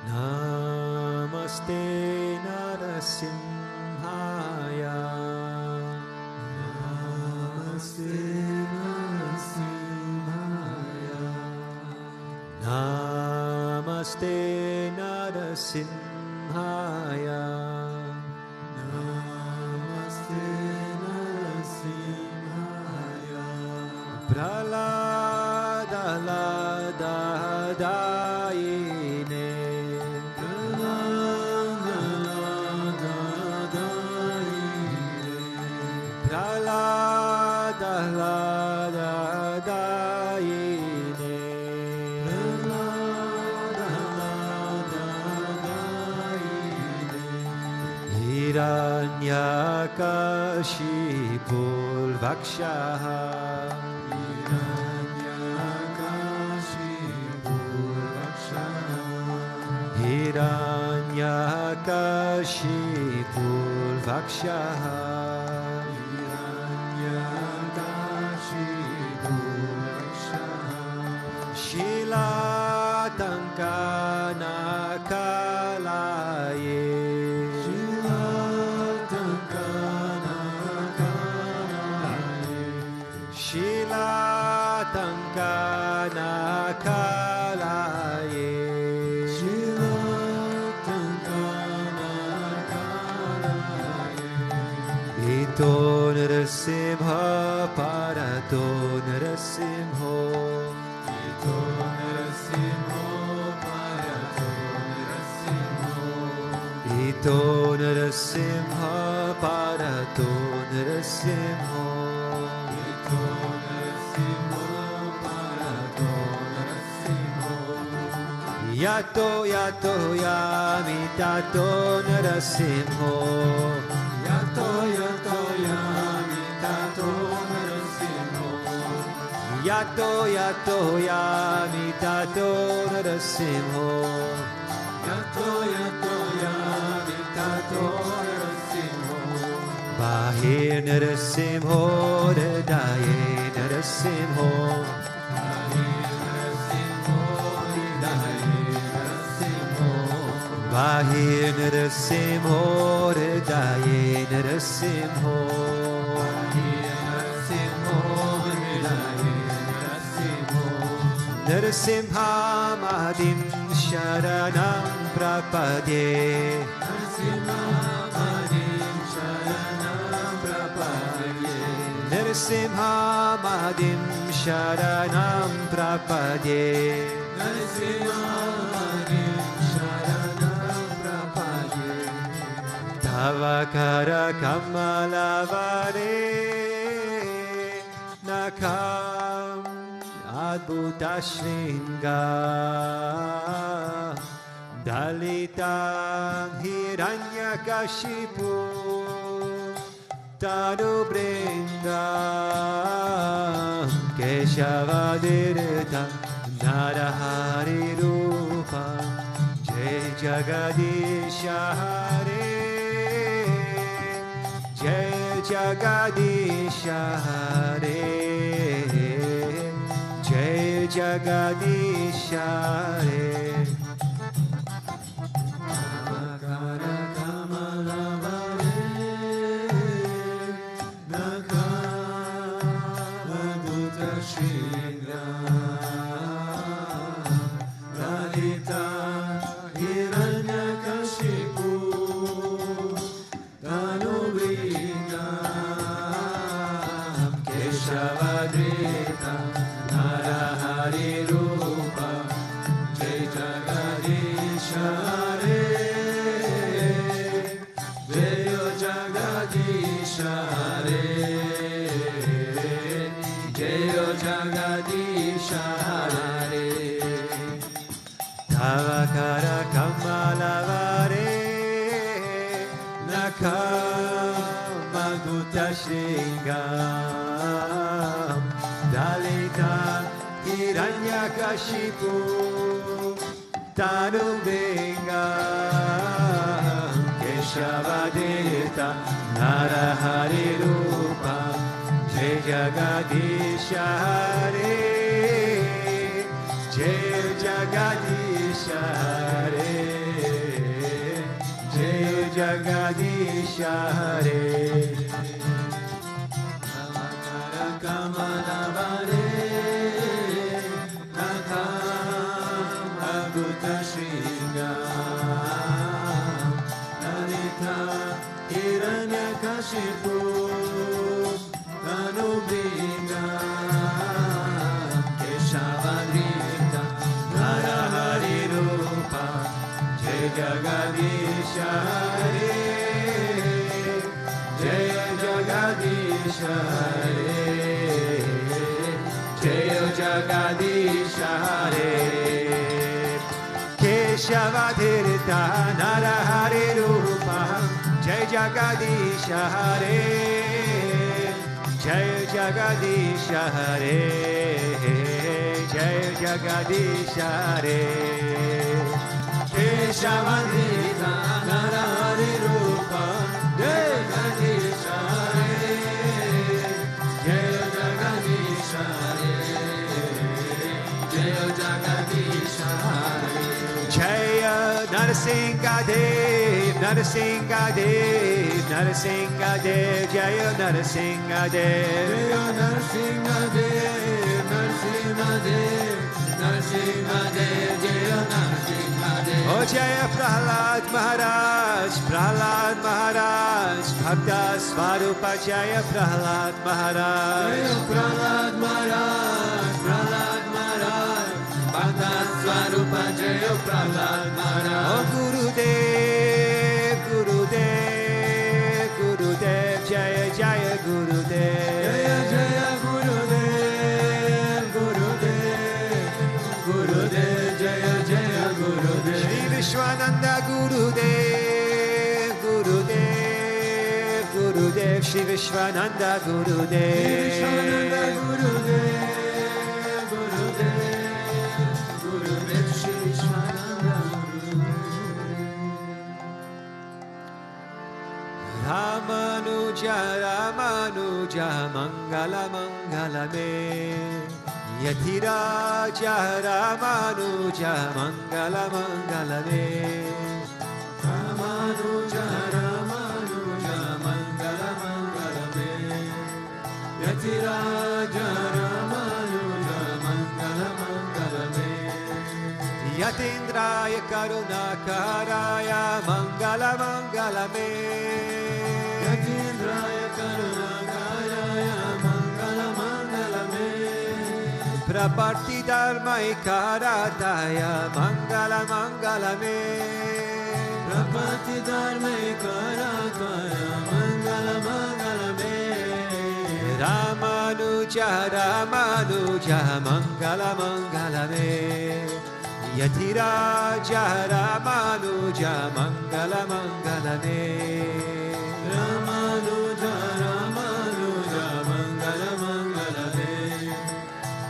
[SPEAKER 1] Namaste Narasimhaya. Namaste Narasimhaya. Namaste Narasimhaya. Namaste Narasimhaya. Pralada Lada Daine. Hiranyakashipul Vakshaha. Hiranyakashipul Vakshaha. Shilatankana Kalaye. Shilatankana Kalaye. Shilatankana Kalaye. Ito Narasimha Parato Narasimho. Ito Narasimho Parato Narasimho. Ito Narasimha Parato Narasimho. Ito Narasimho Parato Narasimho. Yato Yato Yamitato Narasimho. Yato Yato Yamitato Narasimho. Yato Yato Yamitato Narasimho. Yato Yato Yamitato Narasimho. Bahir Narasimho, Hridaye Narasimho. Vahir Narasimho Hridaye Narasimho Narasimha Mahadim Sharanam Prapadye Narasimha Mahadim Sharanam Prapadye Tavakara Kamalavare Nakam Adbhuta Shringa Dalita Hiranyakashipu Tanu Bringa Keshavadirta Narahari Rupa Jai Jagadisha Hare Jai Jagadisha Hare Jai Jagadisha Hare Navakara Kamalavare Nakamaduta Shringa Lalita Hiranyakashipu Tanubringa Keshavadrita Narahari Rupa Jai Jagadisha Hare Jai Jagadisha Hare Jai Jagadisha Hare Tavakara Kamalavare Nakamaduta Shringa Dalita Hiranyakashipu Tanubringa Keshavadita Narahari Rupa Jai Jagadisha Hare Jai Jagadisha Hare Jai Jagadisha Hare Navakara Kamalavare Nakamaduta Shringa Lalita Hiranyakashipu Tanubringa Keshavadrita Narahari Rupa Jai Jagadisha Hare Jai Jagadisha Hare Jai Jagadisha Hare Keshavadrita Narahari Rupa Jai Jagadisha Hare Jai Jagadisha Hare Jai Jagadisha Hare Keshavadrita Narahari Rupa Jai Jagadisha Hare Jai Jagadisha Hare Jai Jagadisha Hare Jaya Narasingha Dev Narasingha Dev Narasingha Dev Jaya Narasingha Dev Jaya Narasingha Dev Narasingha Dev Narasingha Dev Jaya Narasingha Dev Oh Jaya Prahlad Maharaj Prahlad Maharaj Bhakta Swarupa Jaya Prahlad Maharaj Jaya Prahlad Maharaj Prahlad Maharaj Bhakta Swarupa Jaya Prahlad Maharaj Oh Gurudev Gurudev Gurudev Jaya Jaya Gurudev Jaya Jaya Gurudev Gurudev Gurudev Jaya Jaya Gurudev Sri Vishwananda Gurudev Gurudev Gurudev Sri Vishwananda Gurudev Sri Vishwananda Gurudev Ramanuja Ramanuja Mangala Mangala Me Yatiraja Ramanuja Mangala Mangala Me
[SPEAKER 2] Ramanuja Ramanuja Mangala Mangala Me Yatiraja Ramanuja Mangala Mangala Me
[SPEAKER 1] Yatindraya Karunakaraya Mangala Mangala Me
[SPEAKER 2] Yatindraya Karunakaraya Mangala Mangala Me
[SPEAKER 1] Praparti Dharmaikarataya Mangala Mangala Me
[SPEAKER 2] Prapati Dharmaikarataya Mangala Mangala Me
[SPEAKER 1] Ramanuja Ramanuja Mangala Mangala Me Yatiraja Ramanuja Mangala Mangala Me
[SPEAKER 2] Ramanuja Ramanuja Mangala Mangala Me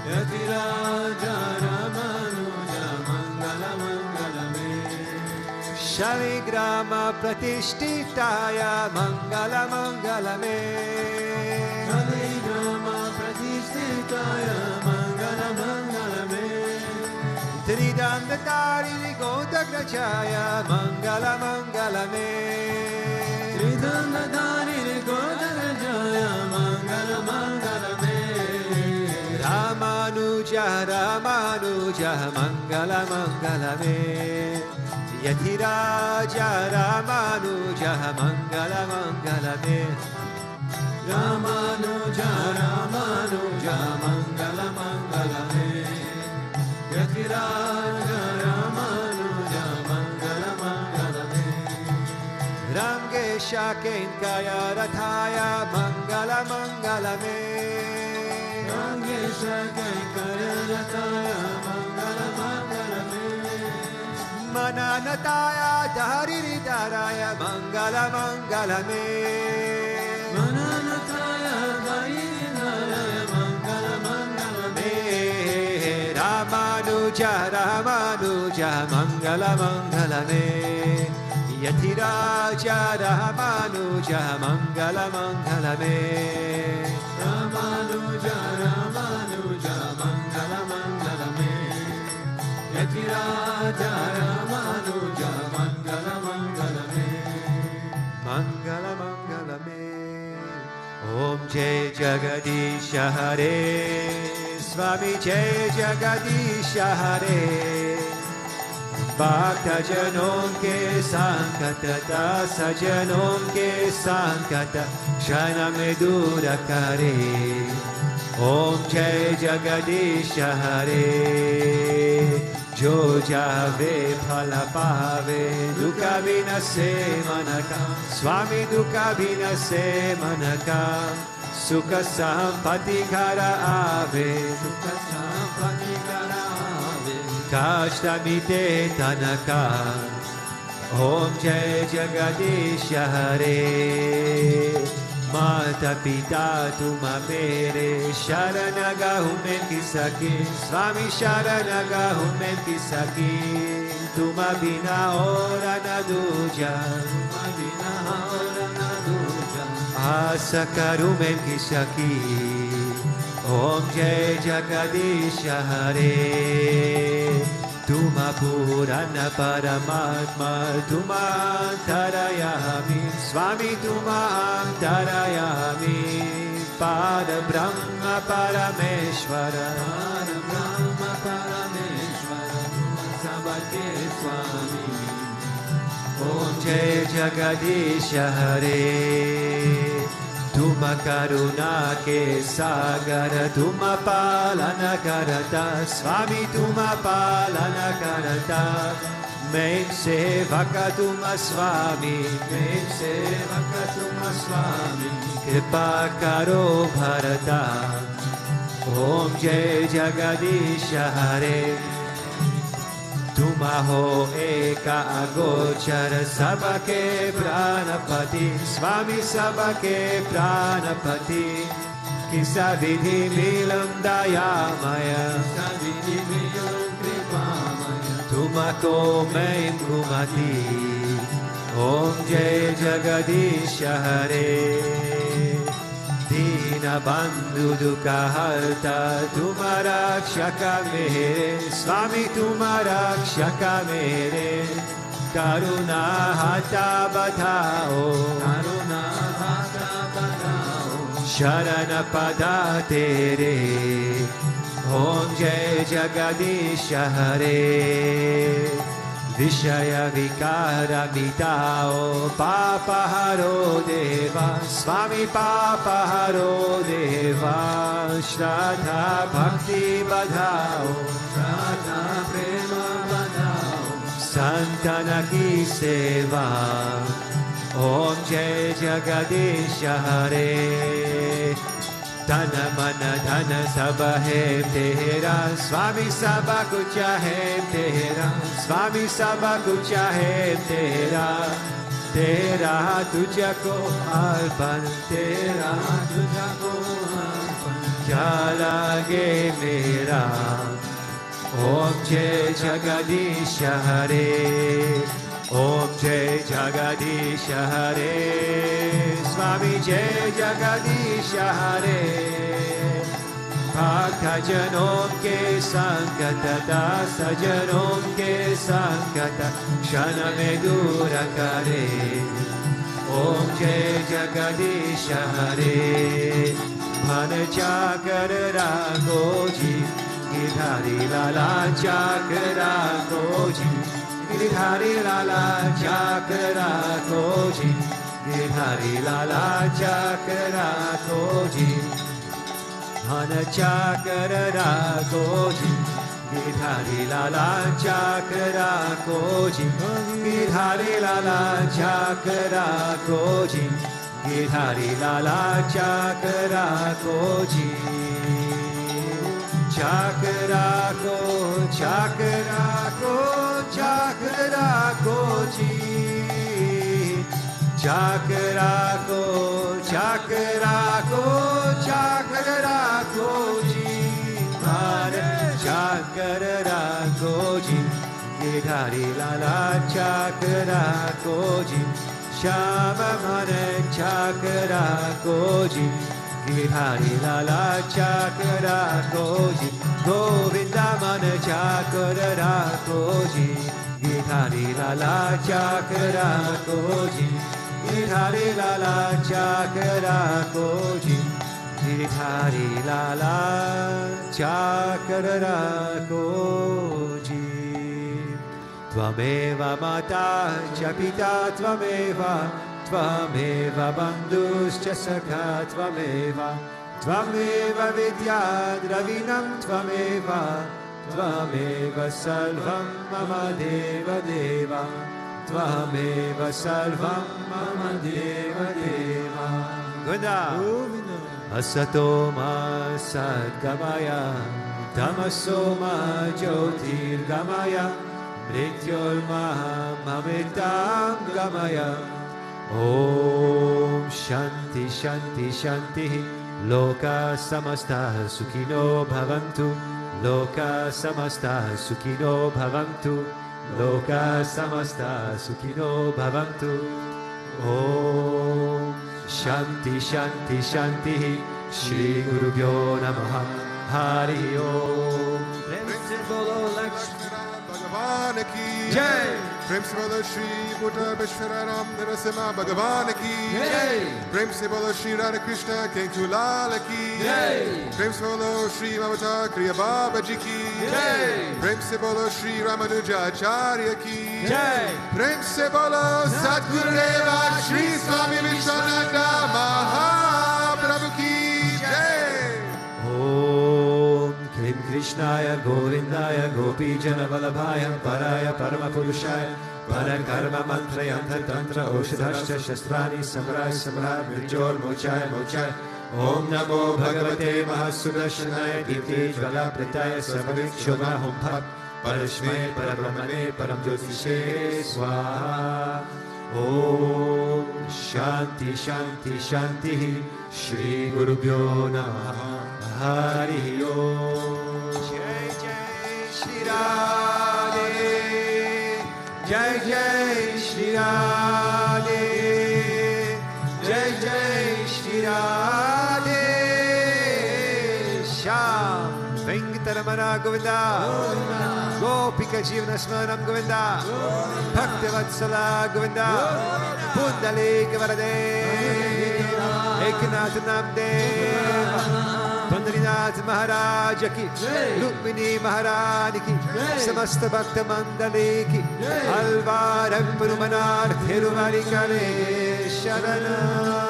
[SPEAKER 2] Yatiraja Ramanuja Mangala Mangala Me
[SPEAKER 1] Shaligrama Pratishtitaya Mangala Mangala Me
[SPEAKER 2] Shaligrama Pratishtitaya Mangala Mangala Me
[SPEAKER 1] Tridandatari Godagrachaya Mangala Mangala Me
[SPEAKER 2] Tridandatari Godagrachaya Mangala Mangala Me
[SPEAKER 1] Ramanuja Ramanuja Mangala Mangala Me Yatiraja Ramanuja Mangala Mangala Me
[SPEAKER 2] Ramanuja Ramanuja Mangala Mangala Me Yatiraja Ramanuja Mangala Mangala Me
[SPEAKER 1] Rangesha Kenkaya Rathaya Mangala Mangala Me
[SPEAKER 2] Rangesha Kenkaya Rathaya Mangala Mangala Me
[SPEAKER 1] Mananataya Dharidaraya Mangala Mangala Me
[SPEAKER 2] Mananataya Dharidaraya Mangala Mangala Me
[SPEAKER 1] Ramanuja Ramanuja Mangala Mangala Me Yatiraja Ramanuja Mangala Mangala Me
[SPEAKER 2] Ramanuja Ramanuja Mangala Mangala Me Yatiraja Ramanuja Mangala Mangala Me
[SPEAKER 1] Mangala Mangala Me Om Jai Jagadisha Hare Swami Jai Jagadisha Hare Bhakta Janon ke Sankata Dasa Janon ke Sankata Shana Medura Kare Om Jai Jagadisha Hare Jo Jave Phala Pave Dukha Vinase Manaka Swami Dukha Vinase Manaka Sukha Sampati Kara Ave Sukha Sampati Kara Ave Kashta Mite Tanaka Om Jai Jagadisha Hare Mata Pita Tuma Mere Sharanaga Humen Kisaki Swami Sharanaga Humen Kisaki Tuma Bina Ora Naduja Tuma Bina Ora Naduja Asakarumen Kisaki Om Jai Jagadisha Hare Tuma Purana Paramatma Tuma Antarayami Swami Tuma Antarayami Pada Brahma Parameshwara Pada Brahma Parameshwara Sabake Swami Om Jai Jagadisha Hare Tuma Karuna Ke Sagara Tuma Palana Karata Swami Tuma Palana Karata Main Sevaka Tuma Swami Main Sevaka Tuma Swami Kripa Karo Bharata Om Jai Jagadisha Hare Tuma ho eka agochar sabake pranapati Swami sabake pranapati Kisa vidhi milam dayamaya Kisa vidhi milam kripamaya Tumako main kumati Om Jai Jagadisha Hare Dina Bandhu Dukha Harta Tumara Kshaka Mere Swami Tumara Kshaka Mere Karuna hata badhao,
[SPEAKER 2] Karuna hata badhao,
[SPEAKER 1] Sharana pada tere, Om Jai Jagadisha Hare, Vishaya Vikara Mitao, Papa Haro Deva, Swami Papa Haro Deva, Shraddha Bhakti Badhao,
[SPEAKER 2] Shraddha Prema badhao,
[SPEAKER 1] Santana Ki Seva, Om Jai Jagadisha Hare, Dana Mana Dana Sabha Hai Tera, Swami Sabha Kucha Hai Tera, Swami Sabha Kucha Hai Tera, Tera Tujhko Arpan, Tera
[SPEAKER 2] Tujhko arpan,
[SPEAKER 1] Kya lage mera, Om Jai Jagadisha Hare, Om Jai Jagadisha Hare, Swami Jai Jagadisha Hare, Bhakta Janon ke Sankata, Dasa Janon ke Sankata, Shana me dura kare, Om Jai Jagadisha Hare, Bhana Chakra Ragoji, Gidhari Lala Chakra Goji, Gidhari Lala Chakra Goji, Gidhari Lala Chakra Goji, Bhana Chakra Goji, Gidhari Lala Chakra Goji, Gidhari Lala Chakra Goji, Gidhari Lala Chakra Goji. Chakra ko, chakra ko, chakra ko ji. Chakra ko, chakra ko, chakra ko ji. Mare chakra ko ji. Gidhari lala chakra ko ji. Shama mare chakra ko ji. Gidhari lala chakra koji, Govinda mana chakra koji, Gidhari lala chakra koji, Gidhari lala chakra koji, Gidhari lala chakra koji. Tvameva mata cha pita tvameva, Tvameva bandhuscha sakha tvameva, Tvameva vidya dravinam tvameva, Tvameva sarvam mama deva deva, Tvameva sarvam mama deva deva. Govinda. Asato ma sadgamaya, Tamasoma jyotirgamaya, Mrityorma mamitam gamaya. Om Shanti Shanti Shanti Loka Samasta Sukhino Bhavantu Loka Samasta Sukhino Bhavantu Loka Samasta Sukhino Bhavantu Om Shanti Shanti Shanti Shri Gurubhyo Namaha Hari Om
[SPEAKER 2] Principal Lakshmi Bhagavan ki
[SPEAKER 1] Jai
[SPEAKER 2] Principal Sri Bhutabhrteshwarnath Bhagavan ki
[SPEAKER 1] Jai
[SPEAKER 2] Principal Sri Radha Krishna Kenkula ki
[SPEAKER 1] Jai
[SPEAKER 2] Principal Sri Mamata Kriya Babaji ki
[SPEAKER 1] Jai
[SPEAKER 2] Principal Sri Ramanuja Acharya ki
[SPEAKER 1] Jai
[SPEAKER 2] Principal Sadgurudeva Sri Swami Vishwananda Mahaprabhu ki Jai.
[SPEAKER 1] Om Klim Krishnaya Govindaya Gopi Jana Vallabhaya Paraya Paramapurushaya Parakarma Mantra Yantra Tantra Oshadhascha Shastrani Samrai Samrai Mirjol Mochaya Mochaya Om Namo Bhagavate Mahasudarshanaya Dipti Jvala Pritaya Savavik Shobha Hum Bhat Parashme Parabrahmane Paramjyotishe Swaha Om Shanti Shanti Shanti Shri Gurubhyo Namaha Hari Om Jai Jai Shri Radhe Jai Jai Shri Radhe Jai Jai Shri Radhe Shyam Venkatamana Govinda Gopika Jivana Smaranam Govinda, Bhakti Vatsala Govinda, Pundalika Varadeva, Eknath Namdeva, Pandrinath Maharaj ki, Rukmini Maharani ki, Samasta Bhakta Mandali ki, Alvar Purumanar Thiruvarikale Sharanam.